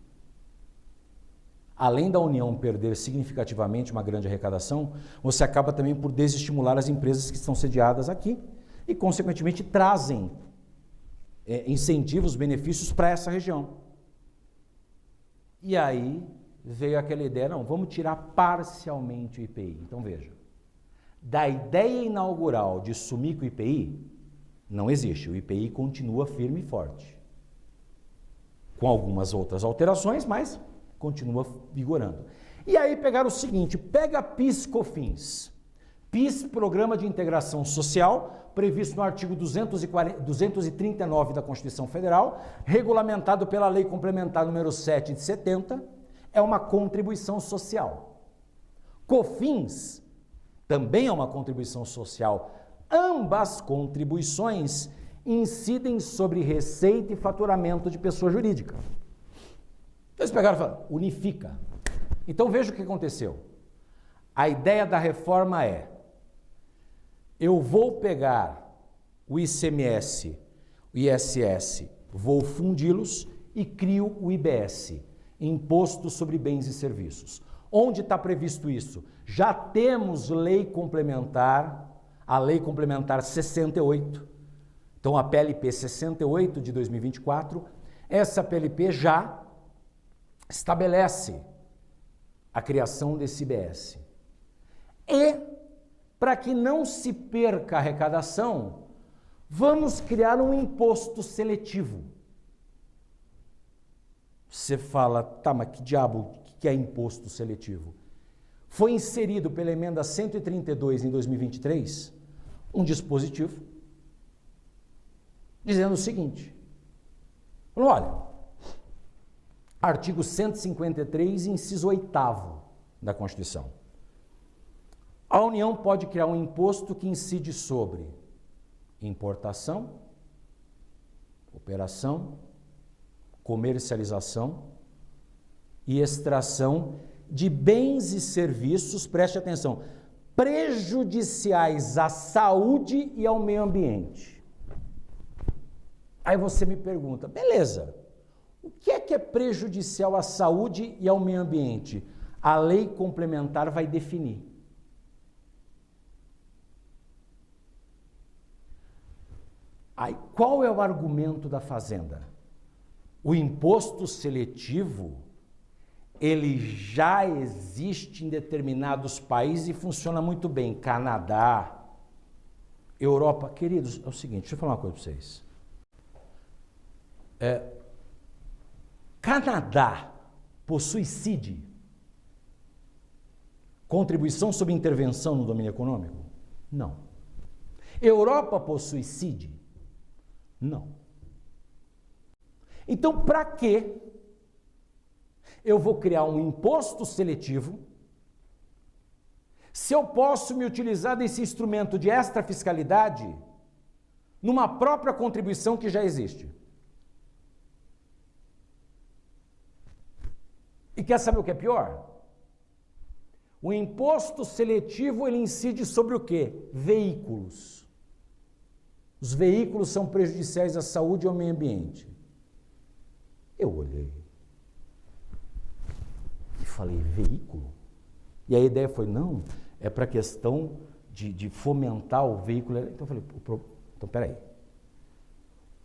além da União perder significativamente uma grande arrecadação, você acaba também por desestimular as empresas que estão sediadas aqui e, consequentemente, trazem incentivos, benefícios para essa região. E aí veio aquela ideia, não, vamos tirar parcialmente o IPI. Então, veja, da ideia inaugural de sumir com o IPI, não existe, o IPI continua firme e forte. com algumas outras alterações, mas continua vigorando. E aí pegaram o seguinte, pega PIS/COFINS. PIS, Programa de Integração Social, previsto no artigo 239 da Constituição Federal, regulamentado pela Lei Complementar número 7 de 70, é uma contribuição social. COFINS também é uma contribuição social. Ambas contribuições incidem sobre receita e faturamento de pessoa jurídica. Então eles pegaram e falaram, unifica. Então veja o que aconteceu. A ideia da reforma é, eu vou pegar o ICMS, o ISS, vou fundi-los e crio o IBS, Imposto sobre Bens e Serviços. Onde está previsto isso? Já temos lei complementar, a Lei Complementar 68, então a PLP 68 de 2024, essa PLP já estabelece a criação desse IBS. E, para que não se perca a arrecadação, vamos criar um imposto seletivo. Você fala, tá, mas que diabo que é imposto seletivo? Foi inserido pela emenda 132 em 2023 um dispositivo dizendo o seguinte, olha, artigo 153, inciso 8º da Constituição. A União pode criar um imposto que incide sobre importação, operação, comercialização e extração de bens e serviços, preste atenção, prejudiciais à saúde e ao meio ambiente. Aí você me pergunta, beleza, o que é prejudicial à saúde e ao meio ambiente? A lei complementar vai definir. Aí, qual é o argumento da Fazenda? O imposto seletivo, ele já existe em determinados países e funciona muito bem. Canadá, Europa. Queridos, é o seguinte, deixa eu falar uma coisa para vocês. Canadá possui CID, Contribuição sobre Intervenção no Domínio Econômico? Não. Europa possui CID? Não. Então, para que eu vou criar um imposto seletivo se eu posso me utilizar desse instrumento de extrafiscalidade numa própria contribuição que já existe? E quer saber o que é pior? O imposto seletivo, ele incide sobre o quê? Veículos. Os veículos são prejudiciais à saúde e ao meio ambiente. Eu olhei e falei, veículo? E a ideia foi, não, é para a questão de fomentar o veículo. Então eu falei, então peraí,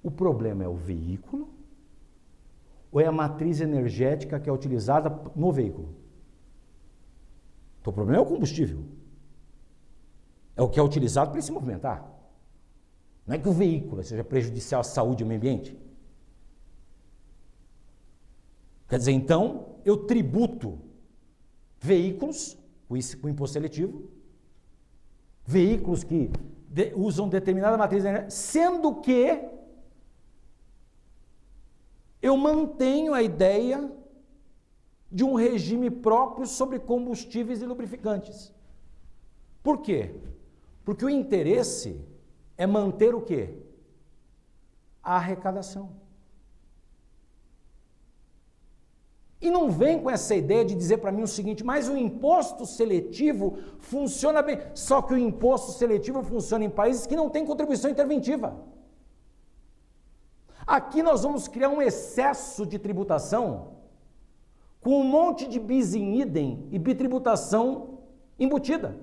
o problema é o veículo ou é a matriz energética que é utilizada no veículo? Então o problema é o combustível. É o que é utilizado para ele se movimentar. Não é que o veículo seja prejudicial à saúde e ao meio ambiente. Quer dizer, então, eu tributo veículos, o imposto seletivo, veículos que usam determinada matriz energética, sendo que eu mantenho a ideia de um regime próprio sobre combustíveis e lubrificantes. Por quê? Porque o interesse é manter o quê? A arrecadação. E não vem com essa ideia de dizer para mim o seguinte, mas o imposto seletivo funciona bem, só que o imposto seletivo funciona em países que não têm contribuição interventiva. Aqui nós vamos criar um excesso de tributação com um monte de bis in idem e bitributação embutida.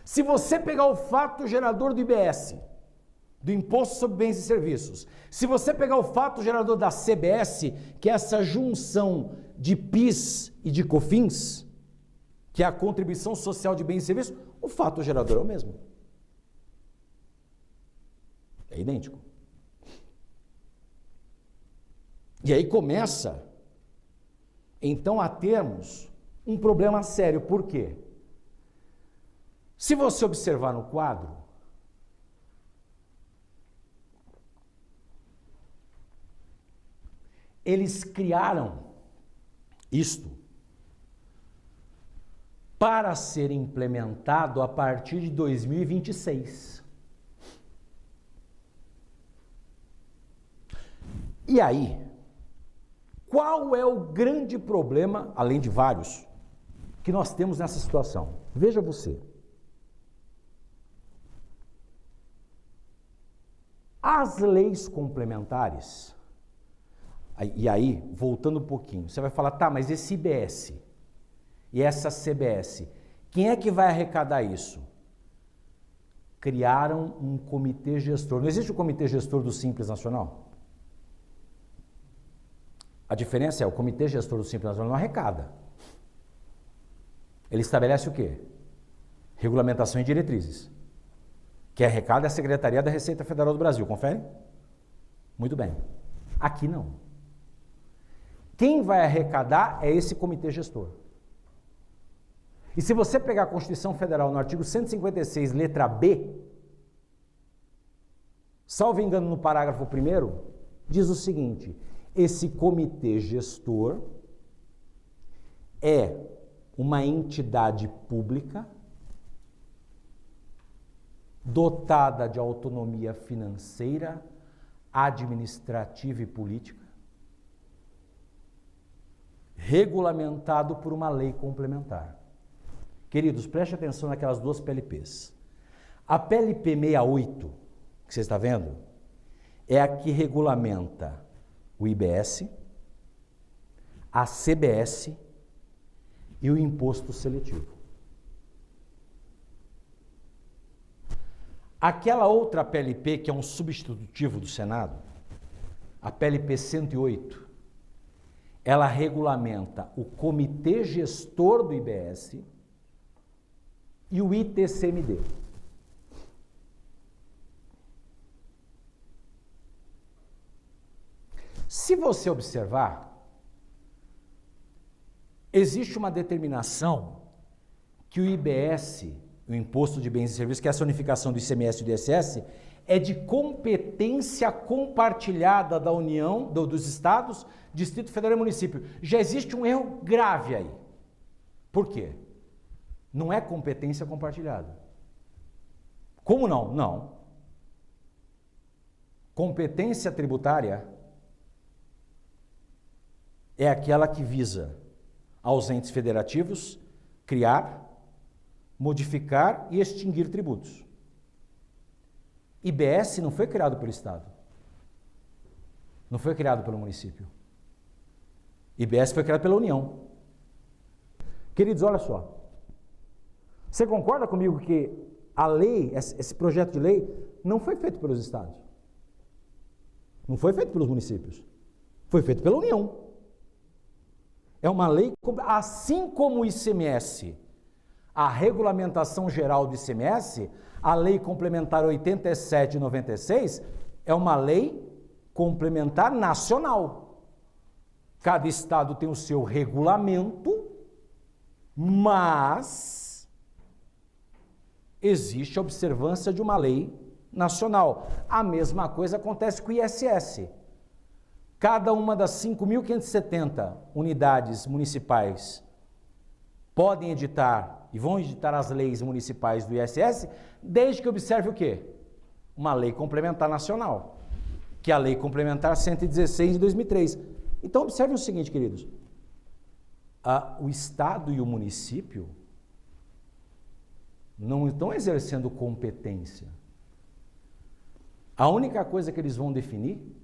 Se você pegar o fato gerador do IBS, do Imposto sobre Bens e Serviços, se você pegar o fato gerador da CBS, que é essa junção de PIS e de COFINS, que é a Contribuição Social de Bens e Serviços, o fato gerador é o mesmo. É idêntico. E aí começa, então, a termos um problema sério. Por quê? Se você observar no quadro, eles criaram isto para ser implementado a partir de 2026. E aí, qual é o grande problema, além de vários, que nós temos nessa situação? Veja você. As leis complementares, e aí, voltando um pouquinho, você vai falar, tá, mas esse IBS e essa CBS, quem é que vai arrecadar isso? Criaram um comitê gestor. Não existe o comitê gestor do Simples Nacional? A diferença é, o comitê gestor do Simples Nacional não arrecada. Ele estabelece o quê? Regulamentação e diretrizes. Quem arrecada é a Secretaria da Receita Federal do Brasil, confere? Muito bem. Aqui não. Quem vai arrecadar é esse comitê gestor. E se você pegar a Constituição Federal no artigo 156, letra B, salvo engano no parágrafo 1º, diz o seguinte: esse comitê gestor é uma entidade pública dotada de autonomia financeira, administrativa e política, regulamentado por uma lei complementar. Queridos, preste atenção naquelas duas PLPs. A PLP 68, que você está vendo, é a que regulamenta o IBS, a CBS e o imposto seletivo. Aquela outra PLP, que é um substitutivo do Senado, a PLP 108, ela regulamenta o Comitê Gestor do IBS e o ITCMD. Se você observar, existe uma determinação que o IBS, o Imposto de Bens e Serviços, que é essa unificação do ICMS e do ISS, é de competência compartilhada da União, dos Estados, Distrito Federal e Município. Já existe um erro grave aí. Por quê? Não é competência compartilhada. Como não? Não. Competência tributária é aquela que visa aos entes federativos criar, modificar e extinguir tributos. IBS não foi criado pelo Estado. Não foi criado pelo município. IBS foi criado pela União. Queridos, olha só. Você concorda comigo que a lei, esse projeto de lei, não foi feito pelos estados? Não foi feito pelos municípios. Foi feito pela União. É uma lei, assim como o ICMS, a regulamentação geral do ICMS, a lei complementar 87 de 96, é uma lei complementar nacional. Cada estado tem o seu regulamento, mas existe a observância de uma lei nacional. A mesma coisa acontece com o ISS. Cada uma das 5.570 unidades municipais podem editar e vão editar as leis municipais do ISS, desde que observe o quê? Uma lei complementar nacional, que é a Lei Complementar 116 de 2003. Então observe o seguinte, queridos, o Estado e o município não estão exercendo competência. A única coisa que eles vão definir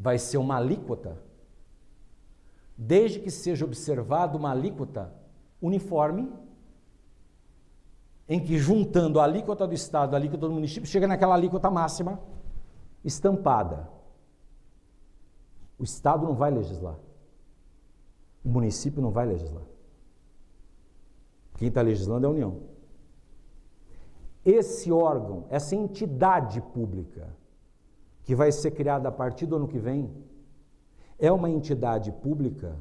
vai ser uma alíquota, desde que seja observada uma alíquota uniforme, em que juntando a alíquota do Estado e a alíquota do município, chega naquela alíquota máxima estampada. O Estado não vai legislar. O município não vai legislar. Quem está legislando é a União. Esse órgão, essa entidade pública, que vai ser criada a partir do ano que vem, é uma entidade pública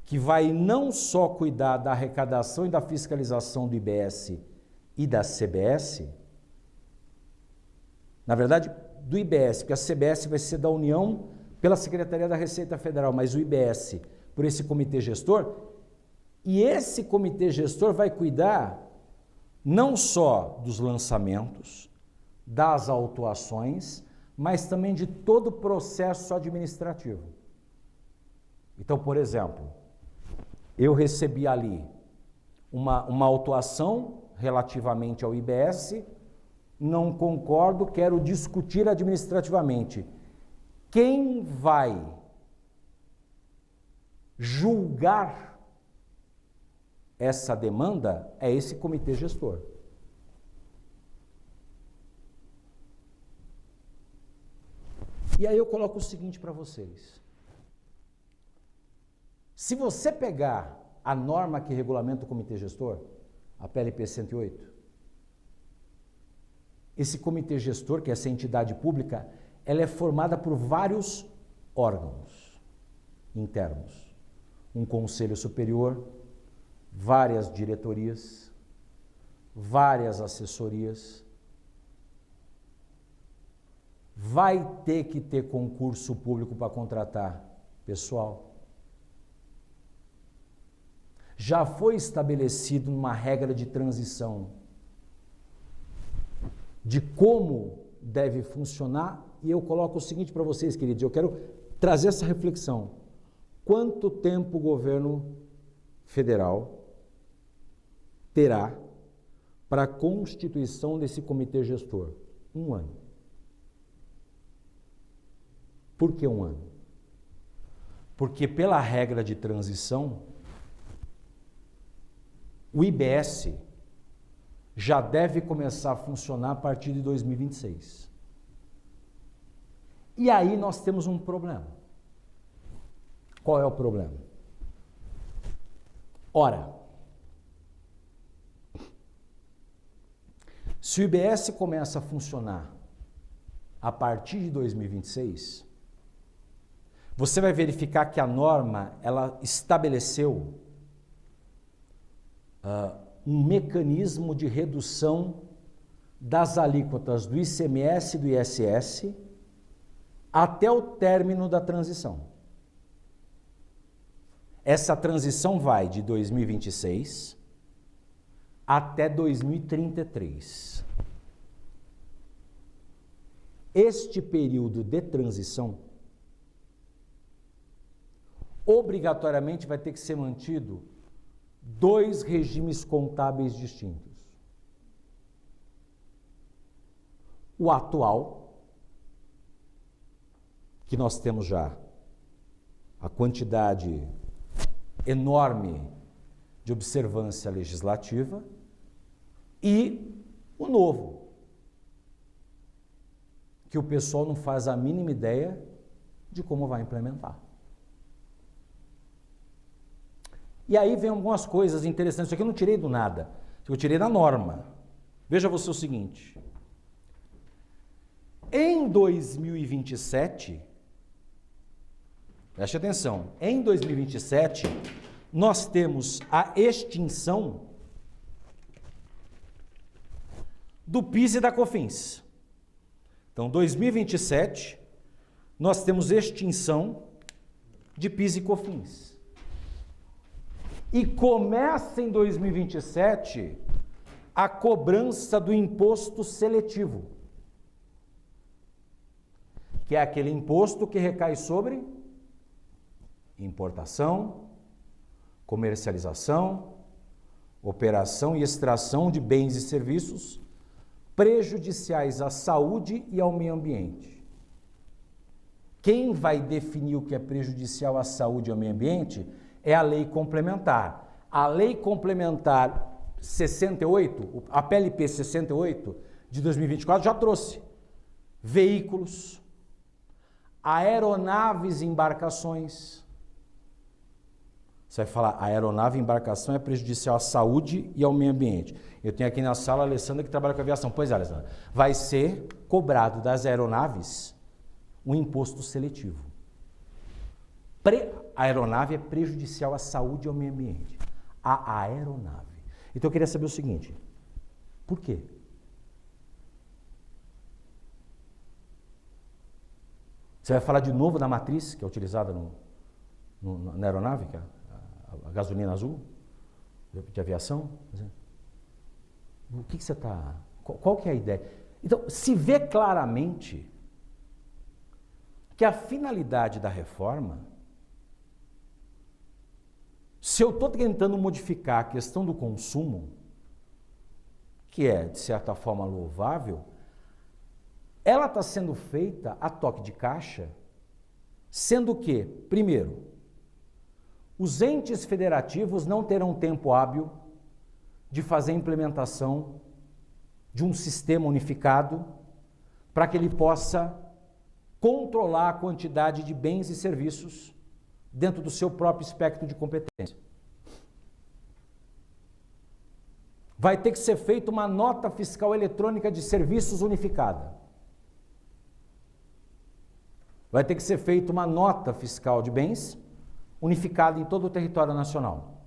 que vai não só cuidar da arrecadação e da fiscalização do IBS e da CBS, na verdade, do IBS, porque a CBS vai ser da União pela Secretaria da Receita Federal, mas o IBS por esse comitê gestor, e esse comitê gestor vai cuidar não só dos lançamentos, das autuações, mas também de todo o processo administrativo. Então, por exemplo, eu recebi ali uma autuação relativamente ao IBS, não concordo, quero discutir administrativamente. Quem vai julgar essa demanda é esse comitê gestor. E aí eu coloco o seguinte para vocês. Se você pegar a norma que regulamenta o comitê gestor, a PLP 108, esse comitê gestor, que é essa entidade pública, ela é formada por vários órgãos internos. Um conselho superior, várias diretorias, várias assessorias. Vai ter que ter concurso público para contratar pessoal. Já foi estabelecido uma regra de transição de como deve funcionar, e eu coloco o seguinte para vocês, queridos, eu quero trazer essa reflexão. Quanto tempo o governo federal terá para a constituição desse comitê gestor? 1 ano. Por que 1 ano? Porque pela regra de transição, o IBS já deve começar a funcionar a partir de 2026. E aí nós temos um problema. Qual é o problema? Ora, se o IBS começa a funcionar a partir de 2026, você vai verificar que a norma ela estabeleceu um mecanismo de redução das alíquotas do ICMS e do ISS até o término da transição. Essa transição vai de 2026 até 2033. Este período de transição obrigatoriamente vai ter que ser mantido 2 regimes contábeis distintos. O atual, que nós temos já a quantidade enorme de observância legislativa, e o novo, que o pessoal não faz a mínima ideia de como vai implementar. E aí vem algumas coisas interessantes. Isso aqui eu não tirei do nada, eu tirei da norma. Veja você o seguinte. Em 2027, preste atenção, em 2027, nós temos a extinção do PIS e da COFINS. Então, 2027, nós temos extinção de PIS e COFINS. E começa em 2027 a cobrança do imposto seletivo, que é aquele imposto que recai sobre importação, comercialização, operação e extração de bens e serviços prejudiciais à saúde e ao meio ambiente. Quem vai definir o que é prejudicial à saúde e ao meio ambiente é a lei complementar. A lei complementar 68, a PLP 68 de 2024 já trouxe veículos, aeronaves e embarcações, Você vai falar, a aeronave e embarcação é prejudicial à saúde e ao meio ambiente. Eu tenho aqui na sala a Alessandra que trabalha com aviação. Pois é, Alessandra, vai ser cobrado das aeronaves um imposto seletivo. A aeronave é prejudicial à saúde e ao meio ambiente. A aeronave. Então eu queria saber o seguinte, por quê? Você vai falar de novo da matriz que é utilizada na aeronave, que é a gasolina azul de aviação? O que você está... Qual que é a ideia? Então, se vê claramente que a finalidade da reforma, se eu estou tentando modificar a questão do consumo, que é, de certa forma, louvável, ela está sendo feita a toque de caixa, sendo que, primeiro, os entes federativos não terão tempo hábil de fazer a implementação de um sistema unificado para que ele possa controlar a quantidade de bens e serviços dentro do seu próprio espectro de competência. Vai ter que ser feita uma nota fiscal eletrônica de serviços unificada. Vai ter que ser feita uma nota fiscal de bens unificada em todo o território nacional.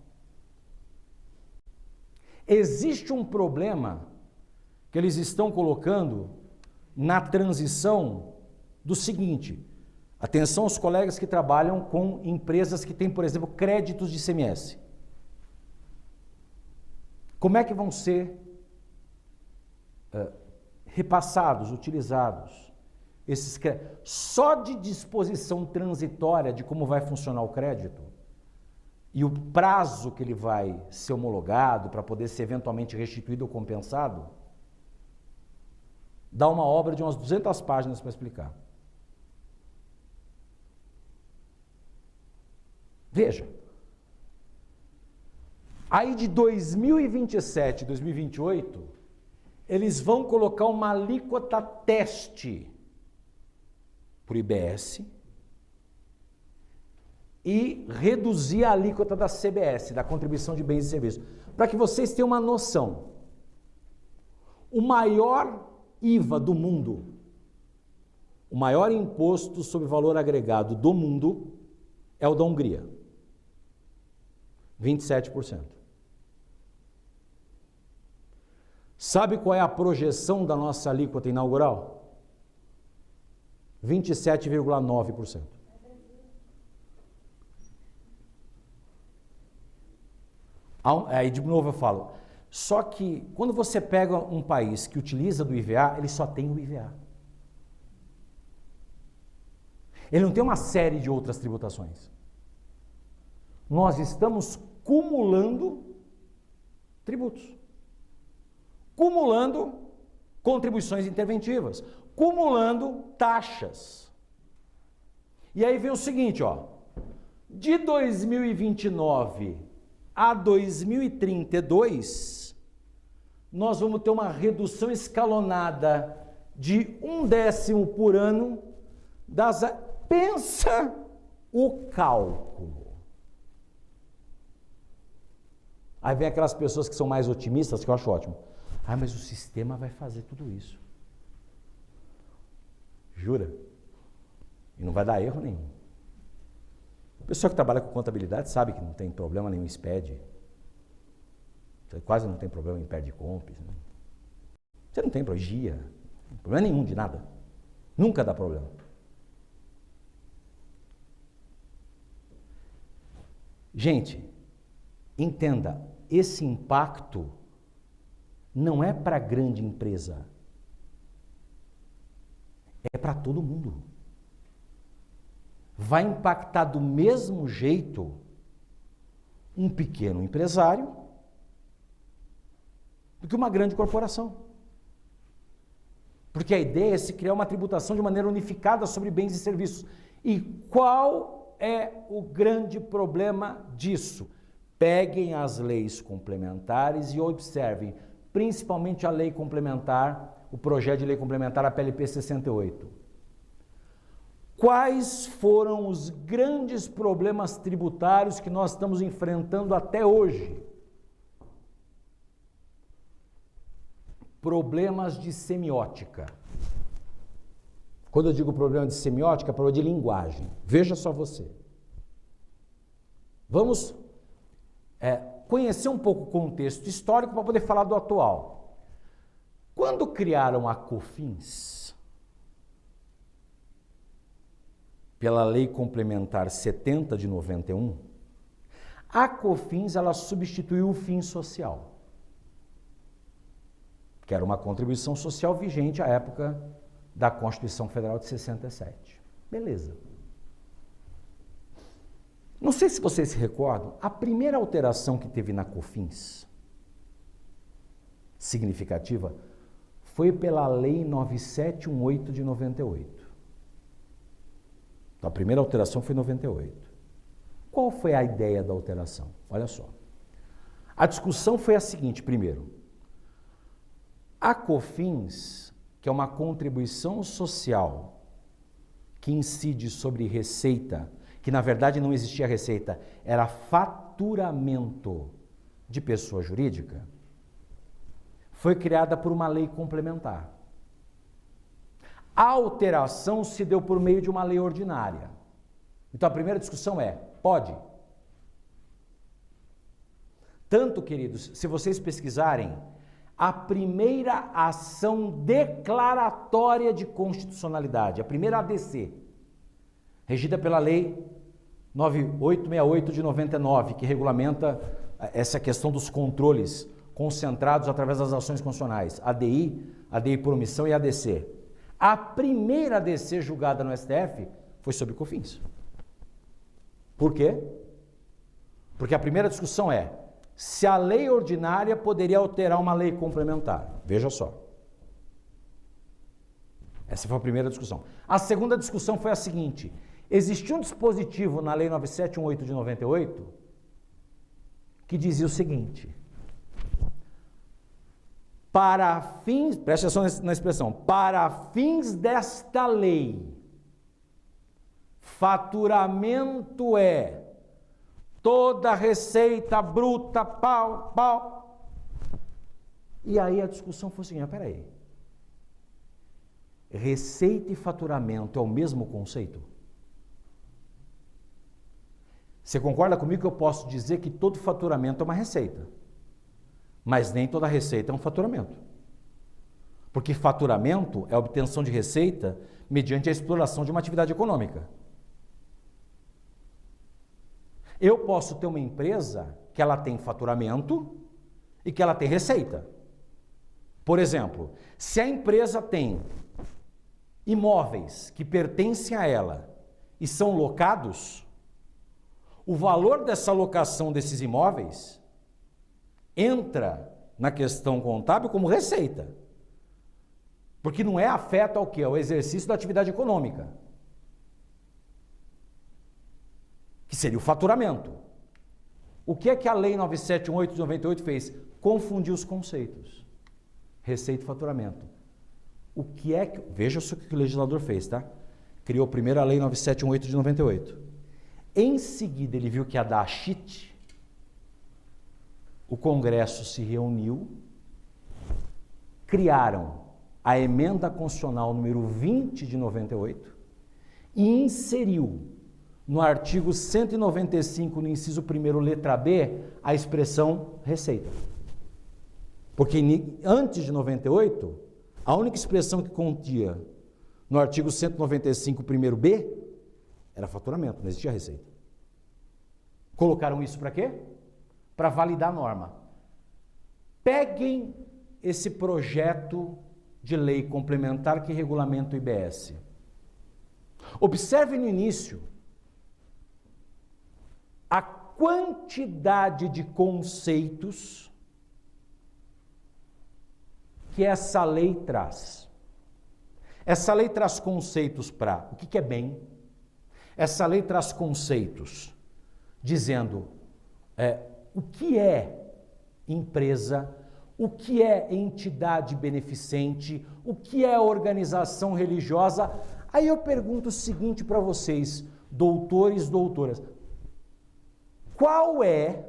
Existe um problema que eles estão colocando na transição do seguinte: atenção aos colegas que trabalham com empresas que têm, por exemplo, créditos de ICMS. Como é que vão ser repassados, utilizados esses créditos? Só de disposição transitória de como vai funcionar o crédito e o prazo que ele vai ser homologado para poder ser eventualmente restituído ou compensado, dá uma obra de umas 200 páginas para explicar. Veja, aí de 2027 a 2028, eles vão colocar uma alíquota teste para o IBS e reduzir a alíquota da CBS, da Contribuição de Bens e Serviços. Para que vocês tenham uma noção, o maior IVA do mundo, o maior imposto sobre valor agregado do mundo é o da Hungria, 27%. Sabe qual é a projeção da nossa alíquota inaugural? 27,9%. Aí de novo eu falo, só que quando você pega um país que utiliza do IVA, ele só tem o IVA. Ele não tem uma série de outras tributações. Nós estamos cumulando tributos, cumulando contribuições interventivas, cumulando taxas. E aí vem o seguinte, ó, de 2029 a 2032, nós vamos ter uma redução escalonada de 1/10 por ano das... Pensa o cálculo. Aí vem aquelas pessoas que são mais otimistas, que eu acho ótimo. Ah, mas o sistema vai fazer tudo isso. Jura? E não vai dar erro nenhum. A pessoa que trabalha com contabilidade sabe que não tem problema nenhum em SPED. Você quase não tem problema em PERDCOMP. Né? Você não tem GIA. Problema nenhum de nada. Nunca dá problema. Gente, entenda, esse impacto não é para a grande empresa. É para todo mundo. Vai impactar do mesmo jeito um pequeno empresário do que uma grande corporação. Porque a ideia é se criar uma tributação de maneira unificada sobre bens e serviços. E qual é o grande problema disso? Peguem as leis complementares e observem, principalmente a lei complementar, o projeto de lei complementar, a PLP 68. Quais foram os grandes problemas tributários que nós estamos enfrentando até hoje? Problemas de semiótica. Quando eu digo problema de semiótica, é problema de linguagem. Veja só você. Vamos conhecer um pouco o contexto histórico para poder falar do atual. Quando criaram a COFINS, pela Lei Complementar 70 de 91, a COFINS ela substituiu o FINS social, que era uma contribuição social vigente à época da Constituição Federal de 67. Beleza. Não sei se vocês se recordam, a primeira alteração que teve na COFINS, significativa, foi pela Lei 9718 de 98. Então, a primeira alteração foi em 98. Qual foi a ideia da alteração? Olha só. A discussão foi a seguinte, primeiro. A COFINS, que é uma contribuição social que incide sobre receita, que na verdade não existia receita, era faturamento de pessoa jurídica, foi criada por uma lei complementar. A alteração se deu por meio de uma lei ordinária. Então a primeira discussão é, pode? Tanto, queridos, se vocês pesquisarem, a primeira ação declaratória de constitucionalidade, a primeira ADC, regida pela Lei 9868 de 99, que regulamenta essa questão dos controles concentrados através das ações constitucionais, ADI, ADI por omissão e ADC. A primeira ADC julgada no STF foi sobre COFINS. Por quê? Porque a primeira discussão é se a lei ordinária poderia alterar uma lei complementar. Veja só. Essa foi a primeira discussão. A segunda discussão foi a seguinte: existia um dispositivo na Lei 9718 de 98 que dizia o seguinte: para fins, preste atenção na expressão, para fins desta lei, faturamento é toda receita bruta, pau. E aí a discussão foi assim, peraí, receita e faturamento é o mesmo conceito? Você concorda comigo que eu posso dizer que todo faturamento é uma receita, mas nem toda receita é um faturamento? Porque faturamento é a obtenção de receita mediante a exploração de uma atividade econômica. Eu posso ter uma empresa que ela tem faturamento e que ela tem receita. Por exemplo, se a empresa tem imóveis que pertencem a ela e são locados, o valor dessa locação desses imóveis entra na questão contábil como receita. Porque não é afeto ao quê? Ao exercício da atividade econômica, que seria o faturamento. O que é que a Lei 9718 de 98 fez? Confundiu os conceitos. Receita e faturamento. O que é que... Veja só o que o legislador fez, tá? Criou primeiro a Lei 9718 de 98. Em seguida, ele viu que ia dar cheat. O Congresso se reuniu, criaram a Emenda Constitucional número 20 de 98 e inseriu no artigo 195, no inciso 1º, letra B, a expressão receita. Porque antes de 98, a única expressão que continha no artigo 195, 1º-B, era faturamento, não existia receita. Colocaram isso para quê? Para validar a norma. Peguem esse projeto de lei complementar que regulamenta o IBS. Observe no início a quantidade de conceitos que essa lei traz. Essa lei traz conceitos para o que é bem. Essa lei traz conceitos dizendo o que é empresa, o que é entidade beneficente, o que é organização religiosa. Aí eu pergunto o seguinte para vocês, doutores, doutoras. Qual é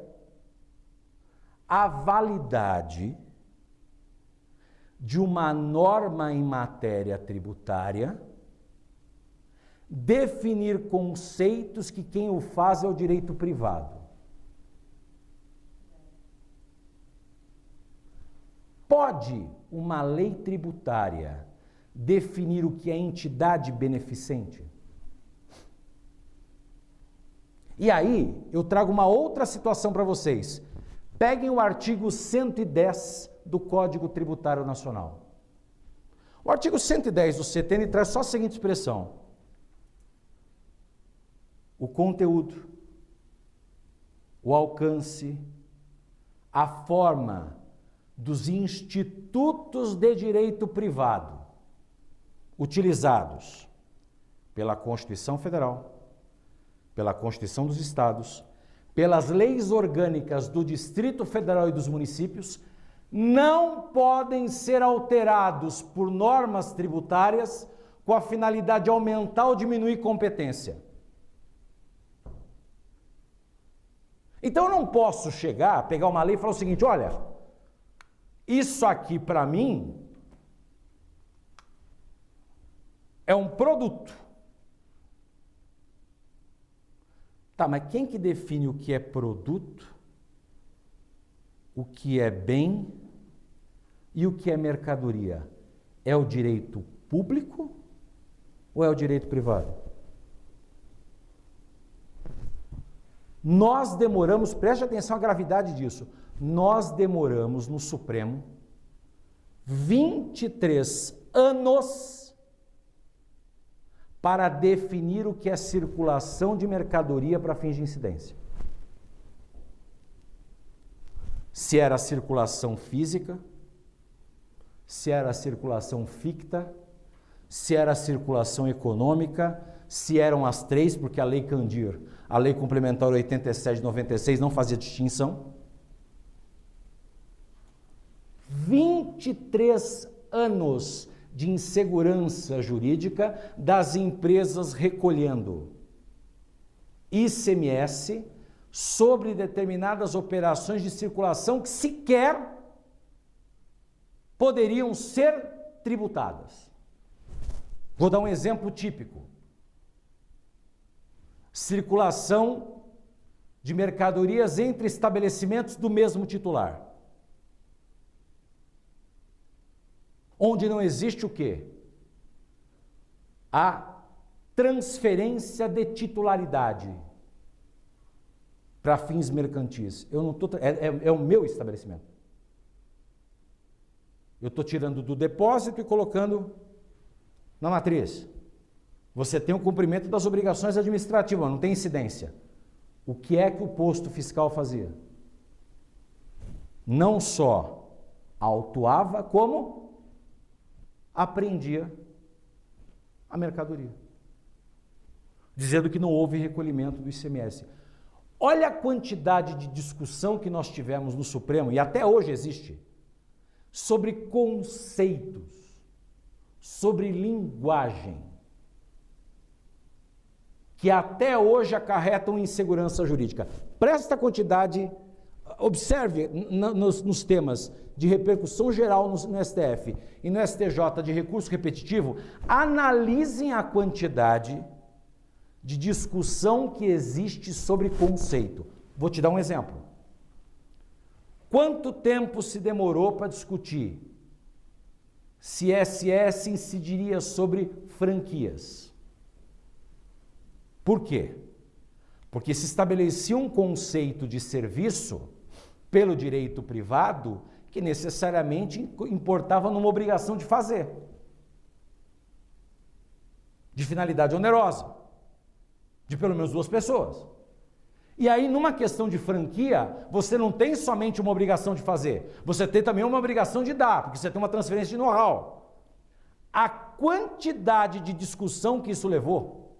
a validade de uma norma em matéria tributária definir conceitos que quem o faz é o direito privado? Pode uma lei tributária definir o que é entidade beneficente? E aí, eu trago uma outra situação para vocês. Peguem o artigo 110 do Código Tributário Nacional. O artigo 110 do CTN traz só a seguinte expressão: o conteúdo, o alcance, a forma dos institutos de direito privado utilizados pela Constituição Federal, pela Constituição dos Estados, pelas leis orgânicas do Distrito Federal e dos municípios, não podem ser alterados por normas tributárias com a finalidade de aumentar ou diminuir competência. Então eu não posso chegar, pegar uma lei e falar o seguinte: olha, isso aqui para mim é um produto. Tá, mas quem que define o que é produto, o que é bem e o que é mercadoria? É o direito público ou é o direito privado? Nós demoramos, preste atenção à gravidade disso, nós demoramos no Supremo 23 anos para definir o que é circulação de mercadoria para fins de incidência. Se era circulação física, se era circulação ficta, se era circulação econômica, se eram as três, porque a Lei Candir, a Lei Complementar 87 de 96 não fazia distinção. 23 anos de insegurança jurídica das empresas recolhendo ICMS sobre determinadas operações de circulação que sequer poderiam ser tributadas. Vou dar um exemplo típico. Circulação de mercadorias entre estabelecimentos do mesmo titular. Onde não existe o quê? A transferência de titularidade para fins mercantis. Eu não tô, é o meu estabelecimento. Eu estou tirando do depósito e colocando na matriz. Você tem o cumprimento das obrigações administrativas, não tem incidência. O que é que o posto fiscal fazia? Não só autuava, como apreendia a mercadoria, dizendo que não houve recolhimento do ICMS. Olha a quantidade de discussão que nós tivemos no Supremo, e até hoje existe, sobre conceitos, sobre linguagem, que até hoje acarretam insegurança jurídica. Presta quantidade, observe nos temas de repercussão geral no STF e no STJ de recurso repetitivo, analisem a quantidade de discussão que existe sobre conceito. Vou te dar um exemplo. Quanto tempo se demorou para discutir se SS incidiria sobre franquias? Por quê? Porque se estabelecia um conceito de serviço pelo direito privado que necessariamente importava numa obrigação de fazer, de finalidade onerosa, de pelo menos duas pessoas. E aí, numa questão de franquia, você não tem somente uma obrigação de fazer, você tem também uma obrigação de dar, porque você tem uma transferência de know-how. A quantidade de discussão que isso levou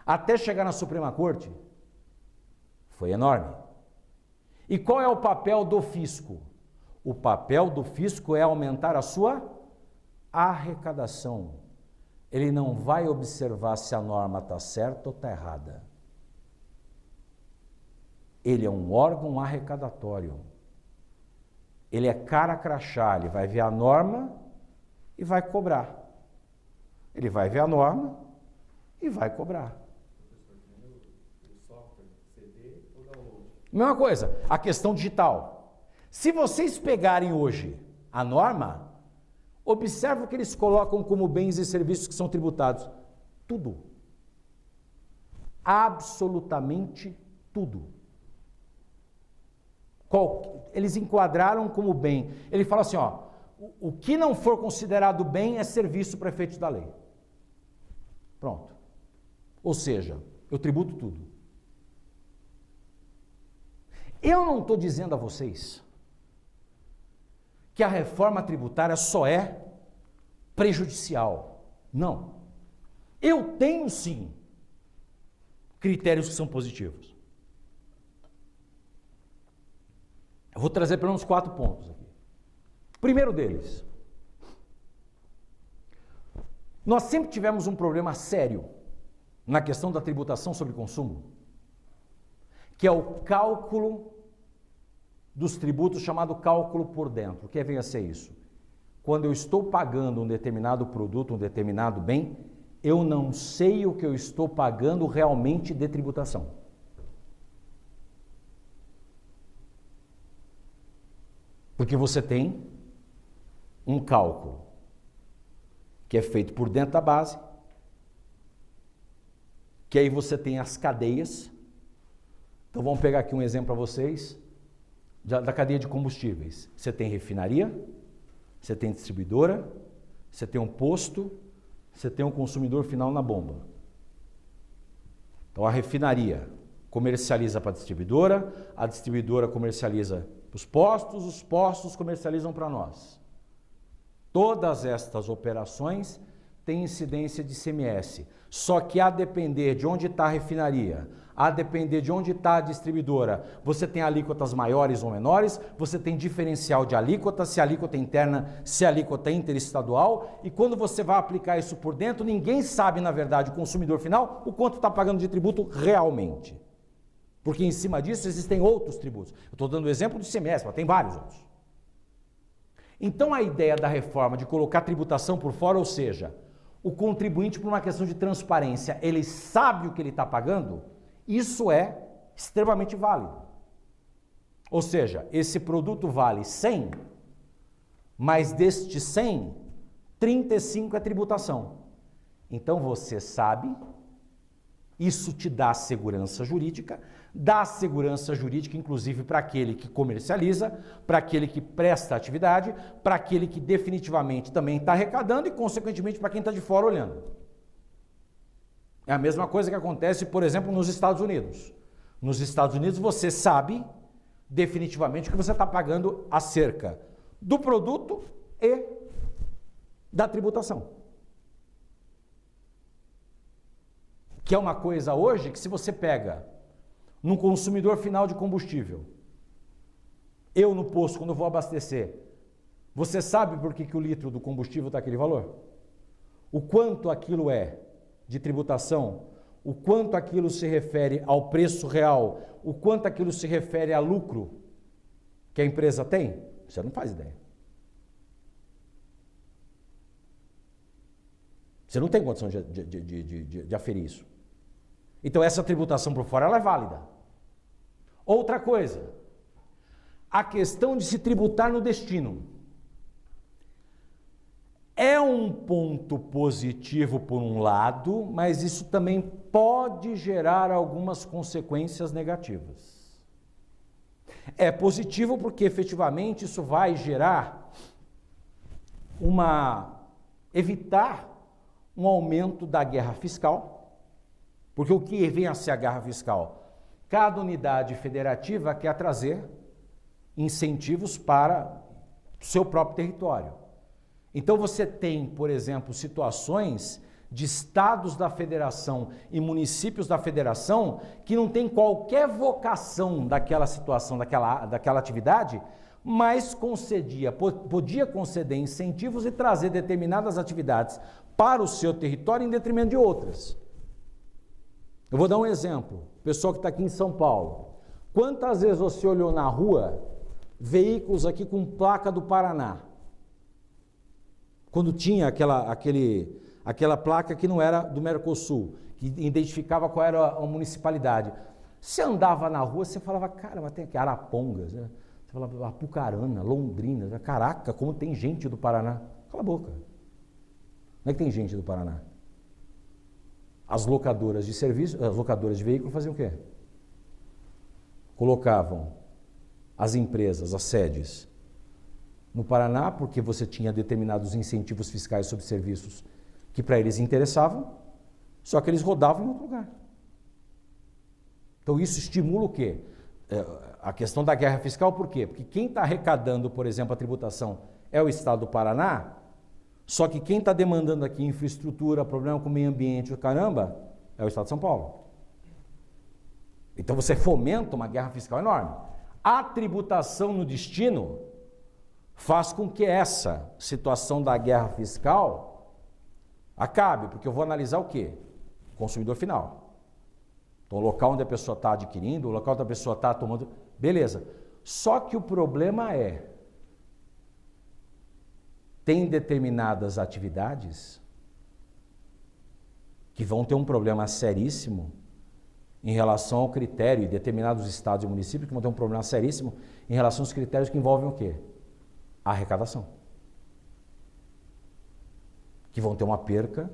até chegar na Suprema Corte foi enorme. E qual é o papel do fisco? O papel do fisco é aumentar a sua arrecadação, ele não vai observar se a norma está certa ou está errada. Ele é um órgão arrecadatório. Ele é cara crachá, ele vai ver a norma e vai cobrar. Ele vai ver a norma e vai cobrar. O software, CD ou download? Mesma coisa, a questão digital. Se vocês pegarem hoje a norma, observa o que eles colocam como bens e serviços que são tributados. Tudo. Absolutamente tudo. Eles enquadraram como bem. Ele fala assim, ó, o que não for considerado bem é serviço para efeitos da lei. Pronto. Ou seja, eu tributo tudo. Eu não estou dizendo a vocês que a reforma tributária só é prejudicial. Não. Eu tenho sim critérios que são positivos. Eu vou trazer pelo menos 4 pontos aqui. Primeiro deles, nós sempre tivemos um problema sério na questão da tributação sobre consumo, que é o cálculo dos tributos chamado cálculo por dentro. O que vem a ser isso? Quando eu estou pagando um determinado produto, um determinado bem, eu não sei o que eu estou pagando realmente de tributação. Porque você tem um cálculo que é feito por dentro da base, que aí você tem as cadeias. Então vamos pegar aqui um exemplo para vocês da cadeia de combustíveis. Você tem refinaria, você tem distribuidora, você tem um posto, você tem um consumidor final na bomba. Então a refinaria comercializa para a distribuidora comercializa para os postos comercializam para nós. Todas estas operações têm incidência de ICMS, só que a depender de onde está a refinaria, a depender de onde está a distribuidora, você tem alíquotas maiores ou menores, você tem diferencial de alíquota, se a alíquota é interna, se a alíquota é interestadual, e quando você vai aplicar isso por dentro, ninguém sabe, na verdade, o consumidor final, o quanto está pagando de tributo realmente. Porque em cima disso existem outros tributos. Eu estou dando o exemplo do ICMS, mas tem vários outros. Então a ideia da reforma de colocar tributação por fora, ou seja, o contribuinte por uma questão de transparência, ele sabe o que ele está pagando, isso é extremamente válido. Ou seja, esse produto vale 100, mas destes 100, 35 é tributação. Então você sabe, isso te dá segurança jurídica inclusive para aquele que comercializa, para aquele que presta atividade, para aquele que definitivamente também está arrecadando e, consequentemente, para quem está de fora olhando. É a mesma coisa que acontece, por exemplo, nos Estados Unidos. Nos Estados Unidos você sabe definitivamente que você está pagando acerca do produto e da tributação. Que é uma coisa hoje que, se você pega num consumidor final de combustível, eu no posto, quando eu vou abastecer, você sabe por que o litro do combustível está aquele valor? O quanto aquilo é de tributação, o quanto aquilo se refere ao preço real, o quanto aquilo se refere a lucro que a empresa tem, você não faz ideia. Você não tem condição de aferir isso. Então essa tributação por fora ela é válida. Outra coisa, a questão de se tributar no destino. É um ponto positivo por um lado, mas isso também pode gerar algumas consequências negativas. É positivo porque efetivamente isso vai gerar evitar um aumento da guerra fiscal, porque o que vem a ser a guerra fiscal? Cada unidade federativa quer trazer incentivos para o seu próprio território. Então você tem, por exemplo, situações de estados da federação e municípios da federação que não tem qualquer vocação daquela situação, daquela atividade, mas podia conceder incentivos e trazer determinadas atividades para o seu território em detrimento de outras. Eu vou dar um exemplo. Pessoal que está aqui em São Paulo. Quantas vezes você olhou na rua veículos aqui com placa do Paraná? Quando tinha aquela placa que não era do Mercosul, que identificava qual era a municipalidade. Você andava na rua, você falava, cara, mas tem aqui Arapongas, né? Você falava Apucarana, Londrina, caraca, como tem gente do Paraná. Cala a boca. Não é que tem gente do Paraná. As locadoras de serviço, as locadoras de veículo faziam o quê? Colocavam as empresas, as sedes, no Paraná, porque você tinha determinados incentivos fiscais sobre serviços que para eles interessavam, só que eles rodavam em outro lugar. Então isso estimula o quê? A questão da guerra fiscal, por quê? Porque quem está arrecadando, por exemplo, a tributação é o Estado do Paraná, só que quem está demandando aqui infraestrutura, problema com o meio ambiente, o caramba, é o Estado de São Paulo. Então você fomenta uma guerra fiscal enorme. A tributação no destino faz com que essa situação da guerra fiscal acabe, porque eu vou analisar o quê? O consumidor final. Então o local onde a pessoa está adquirindo, o local onde a pessoa está tomando... Beleza. Só que o problema é, tem determinadas atividades que vão ter um problema seríssimo em relação ao critério, e determinados estados e municípios que vão ter um problema seríssimo em relação aos critérios que envolvem o quê? A arrecadação. Que vão ter uma perca,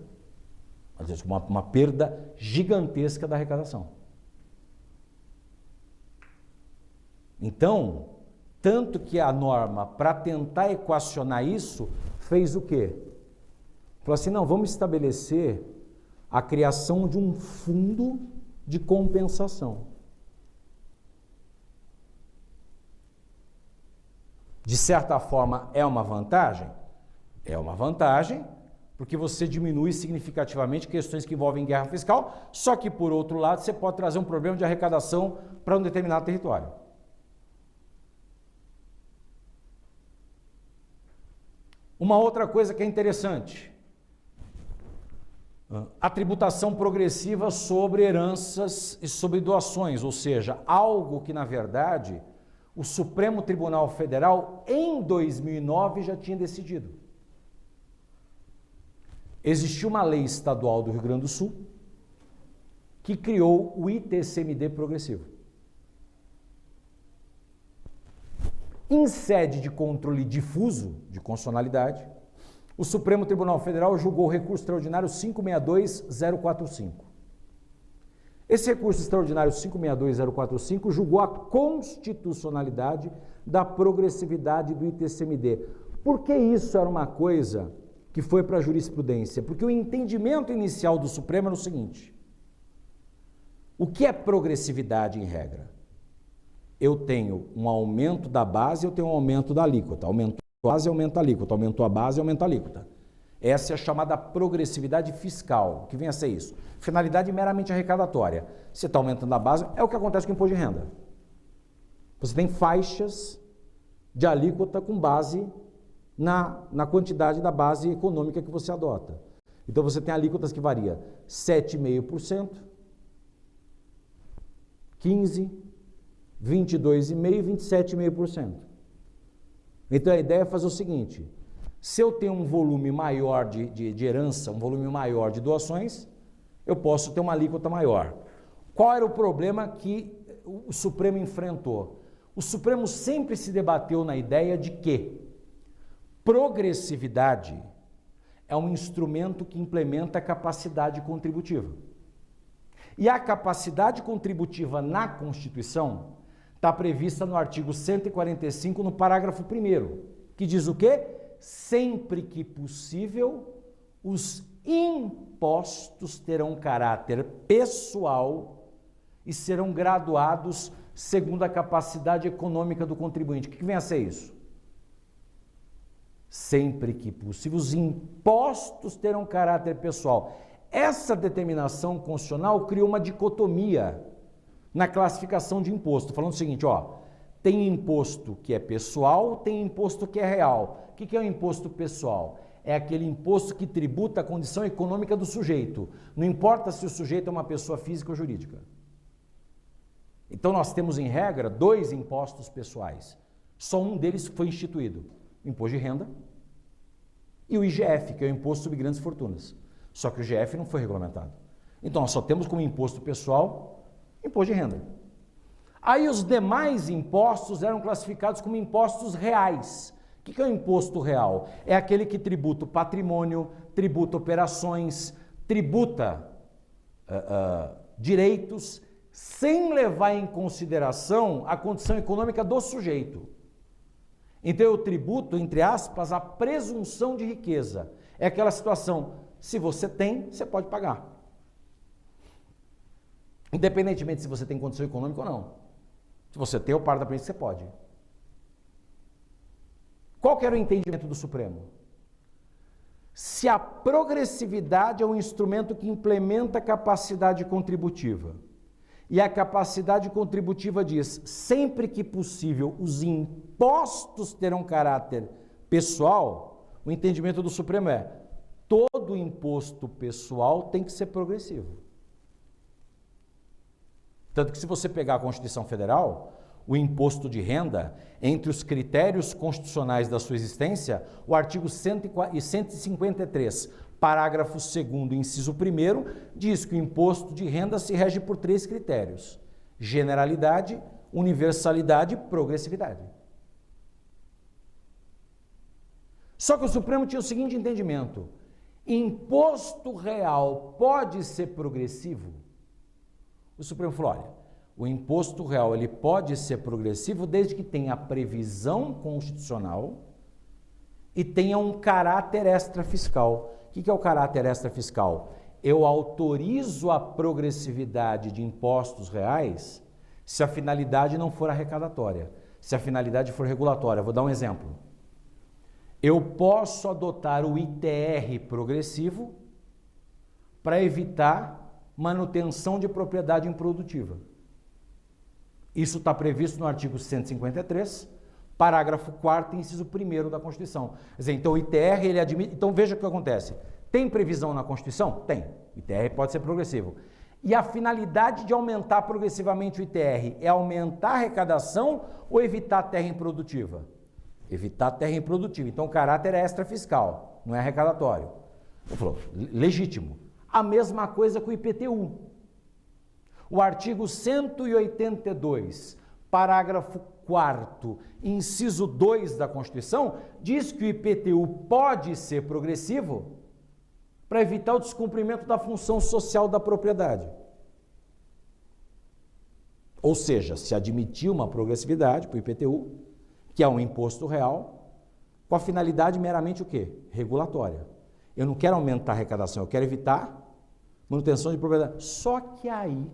às vezes uma perda gigantesca da arrecadação. Então, tanto que a norma, para tentar equacionar isso, fez o quê? Falou assim, não, vamos estabelecer a criação de um fundo de compensação. De certa forma, é uma vantagem? É uma vantagem, porque você diminui significativamente questões que envolvem guerra fiscal, só que, por outro lado, você pode trazer um problema de arrecadação para um determinado território. Uma outra coisa que é interessante, a tributação progressiva sobre heranças e sobre doações, ou seja, algo que, na verdade, o Supremo Tribunal Federal, em 2009, já tinha decidido. Existiu uma lei estadual do Rio Grande do Sul que criou o ITCMD progressivo. Em sede de controle difuso de constitucionalidade, o Supremo Tribunal Federal julgou o recurso extraordinário 562045. Esse recurso extraordinário 562045 julgou a constitucionalidade da progressividade do ITCMD. Por que isso era uma coisa que foi para a jurisprudência? Porque o entendimento inicial do Supremo era o seguinte: o que é progressividade em regra? Eu tenho um aumento da base, eu tenho um aumento da alíquota. Aumentou a base, aumenta a alíquota. Aumentou a base, aumenta a alíquota. Essa é a chamada progressividade fiscal. O que vem a ser isso? Finalidade meramente arrecadatória. Você está aumentando a base, é o que acontece com o imposto de renda. Você tem faixas de alíquota com base na quantidade da base econômica que você adota. Então você tem alíquotas que varia 7,5%, 15%, 22,5% e 27,5%. Então a ideia é fazer o seguinte: se eu tenho um volume maior de herança, um volume maior de doações, eu posso ter uma alíquota maior. Qual era o problema que o Supremo enfrentou? O Supremo sempre se debateu na ideia de que progressividade é um instrumento que implementa a capacidade contributiva. E a capacidade contributiva na Constituição está prevista no artigo 145, no parágrafo 1º, que diz o quê? Sempre que possível, os impostos terão caráter pessoal e serão graduados segundo a capacidade econômica do contribuinte. O que vem a ser isso? Sempre que possível, os impostos terão caráter pessoal. Essa determinação constitucional criou uma dicotomia na classificação de imposto, falando o seguinte, ó, tem imposto que é pessoal, tem imposto que é real. O que é o imposto pessoal? é aquele imposto que tributa a condição econômica do sujeito. Não importa se o sujeito é uma pessoa física ou jurídica. Então nós temos em regra 2 impostos pessoais. Só um deles foi instituído, o imposto de renda e o IGF, que é o imposto sobre grandes fortunas. Só que o IGF não foi regulamentado. Então nós só temos como imposto pessoal imposto de renda. Aí os demais impostos eram classificados como impostos reais. O que é o imposto real? É aquele que tributa o patrimônio, tributa operações, tributa direitos, sem levar em consideração a condição econômica do sujeito. Então eu tributo, entre aspas, a presunção de riqueza. É aquela situação, se você tem, você pode pagar. Independentemente se você tem condição econômica ou não. Se você tem, eu paro da premissa que você pode. Qual que era o entendimento do Supremo? Se a progressividade é um instrumento que implementa a capacidade contributiva, e a capacidade contributiva diz, sempre que possível, os impostos terão caráter pessoal, o entendimento do Supremo é, todo imposto pessoal tem que ser progressivo. Tanto que se você pegar a Constituição Federal, o imposto de renda, entre os critérios constitucionais da sua existência, o artigo 153, parágrafo 2º, inciso 1º, diz que o imposto de renda se rege por 3 critérios: generalidade, universalidade e progressividade. Só que o Supremo tinha o seguinte entendimento: imposto real pode ser progressivo? O Supremo falou, olha, o imposto real ele pode ser progressivo desde que tenha previsão constitucional e tenha um caráter extrafiscal. O que é o caráter extrafiscal? Eu autorizo a progressividade de impostos reais se a finalidade não for arrecadatória, se a finalidade for regulatória. Vou dar um exemplo. Eu posso adotar o ITR progressivo para evitar manutenção de propriedade improdutiva. Isso está previsto no artigo 153, parágrafo 4º, inciso 1º da Constituição. Quer dizer, então o ITR, ele admite... Então veja o que acontece. Tem previsão na Constituição? Tem. O ITR pode ser progressivo. E a finalidade de aumentar progressivamente o ITR é aumentar a arrecadação ou evitar a terra improdutiva? Evitar a terra improdutiva. Então o caráter é extrafiscal, não é arrecadatório. Ele falou, legítimo. A mesma coisa com o IPTU. O artigo 182, parágrafo 4º, inciso 2 da Constituição, diz que o IPTU pode ser progressivo para evitar o descumprimento da função social da propriedade. Ou seja, se admitir uma progressividade para o IPTU, que é um imposto real, com a finalidade meramente o quê? Regulatória. Eu não quero aumentar a arrecadação, eu quero evitar manutenção de propriedade. Só que aí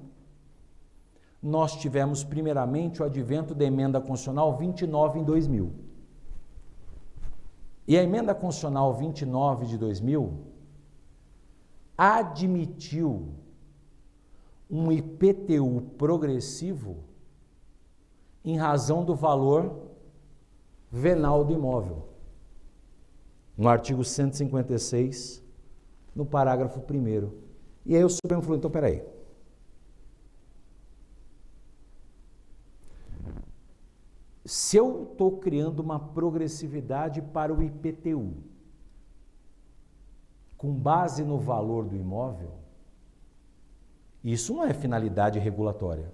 nós tivemos primeiramente o advento da emenda constitucional 29 em 2000. E a emenda constitucional 29 de 2000 admitiu um IPTU progressivo em razão do valor venal do imóvel. No artigo 156, no parágrafo 1º. E aí o Supremo falou, então peraí. Se eu estou criando uma progressividade para o IPTU, com base no valor do imóvel, isso não é finalidade regulatória.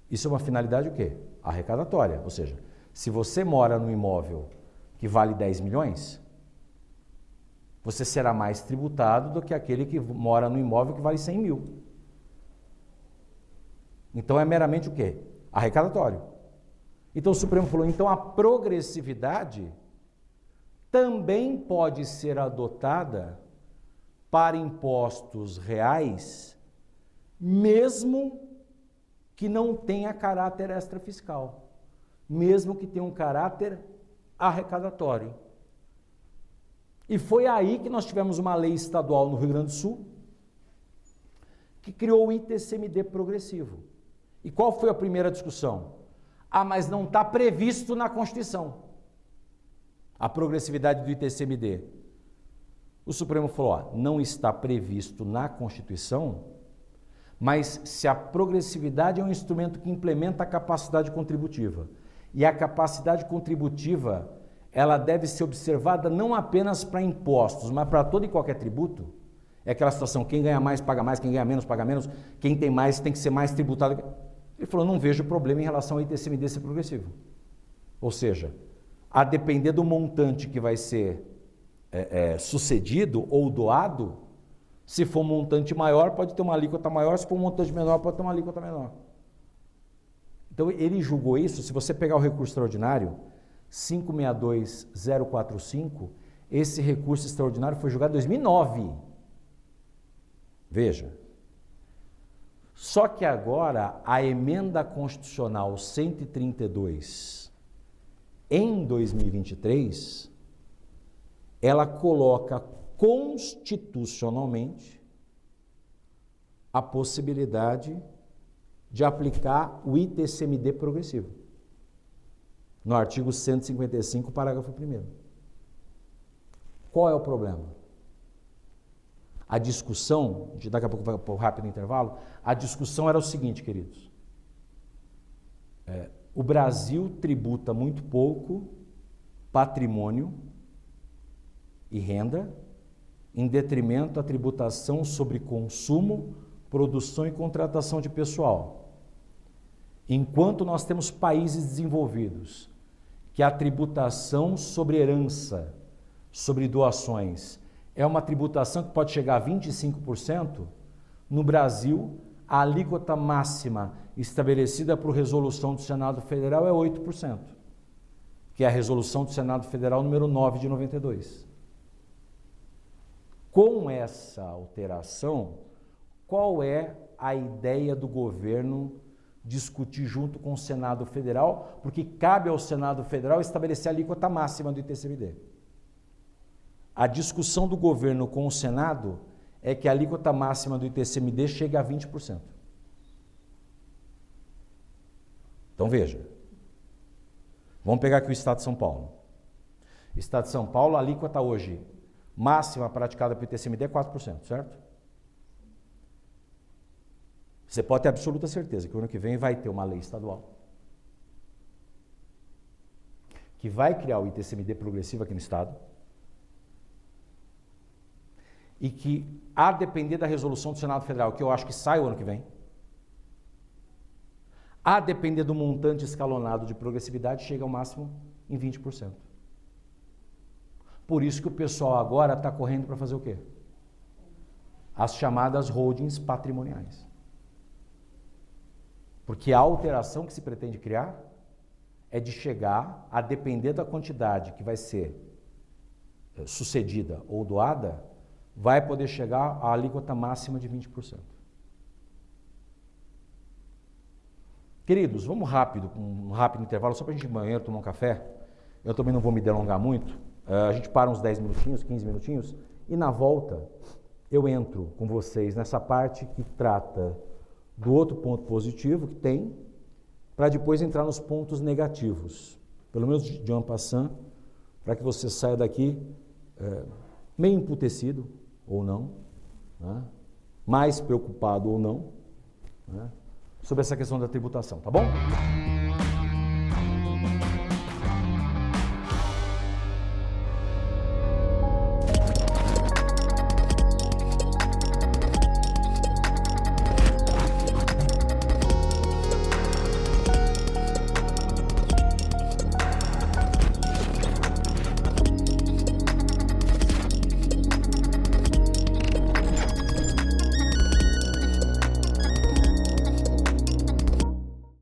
Isso é uma finalidade o quê? Arrecadatória. Ou seja, se você mora num imóvel que vale 10 milhões, você será mais tributado do que aquele que mora no imóvel que vale 100 mil. Então é meramente o quê? Arrecadatório. Então o Supremo falou, então a progressividade também pode ser adotada para impostos reais, mesmo que não tenha caráter extrafiscal, mesmo que tenha um caráter arrecadatório. E foi aí que nós tivemos uma lei estadual no Rio Grande do Sul que criou o ITCMD progressivo. E qual foi a primeira discussão? Ah, mas não está previsto na Constituição a progressividade do ITCMD. O Supremo falou, ó, não está previsto na Constituição, mas se a progressividade é um instrumento que implementa a capacidade contributiva, e a capacidade contributiva, ela deve ser observada não apenas para impostos, mas para todo e qualquer tributo, é aquela situação, quem ganha mais, quem ganha menos, paga menos, quem tem mais tem que ser mais tributado. Ele falou, não vejo problema em relação ao ITCMD ser progressivo. Ou seja, a depender do montante que vai ser sucedido ou doado, se for um montante maior, pode ter uma alíquota maior, se for um montante menor, pode ter uma alíquota menor. Então, ele julgou isso, se você pegar o recurso extraordinário, 562045, esse recurso extraordinário foi julgado em 2009. Veja. Só que agora, a emenda constitucional 132, em 2023, ela coloca constitucionalmente a possibilidade de aplicar o ITCMD progressivo, no artigo 155, parágrafo 1º. Qual é o problema? A discussão, daqui a pouco vai para o rápido intervalo, a discussão era o seguinte, queridos. O Brasil tributa muito pouco patrimônio e renda, em detrimento à tributação sobre consumo, produção e contratação de pessoal. Enquanto nós temos países desenvolvidos que a tributação sobre herança, sobre doações, é uma tributação que pode chegar a 25%, no Brasil, a alíquota máxima estabelecida por resolução do Senado Federal é 8%, que é a resolução do Senado Federal número 9 de 92. Com essa alteração, qual é a ideia do governo discutir junto com o Senado Federal? Porque cabe ao Senado Federal estabelecer a alíquota máxima do ITCMD. A discussão do governo com o Senado é que a alíquota máxima do ITCMD chegue a 20%. Então veja, vamos pegar aqui o Estado de São Paulo. Estado de São Paulo, a alíquota hoje máxima praticada para o ITCMD é 4%, certo? Você pode ter absoluta certeza que o ano que vem vai ter uma lei estadual que vai criar o ITCMD progressivo aqui no Estado e que, a depender da resolução do Senado Federal, que eu acho que sai o ano que vem, a depender do montante escalonado de progressividade, chega ao máximo em 20%. Por isso que o pessoal agora está correndo para fazer o quê? As chamadas holdings patrimoniais. Porque a alteração que se pretende criar é de chegar, a depender da quantidade que vai ser sucedida ou doada, vai poder chegar à alíquota máxima de 20%. Queridos, vamos rápido, um rápido intervalo, só para a gente ir no banheiro, tomar um café. Eu também não vou me delongar muito. A gente para uns 10 minutinhos, 15 minutinhos, e na volta eu entro com vocês nessa parte que trata do outro ponto positivo que tem, para depois entrar nos pontos negativos, pelo menos de en passant, para que você saia daqui meio emputecido ou não, né? Mais preocupado ou não, né? Sobre essa questão da tributação, tá bom?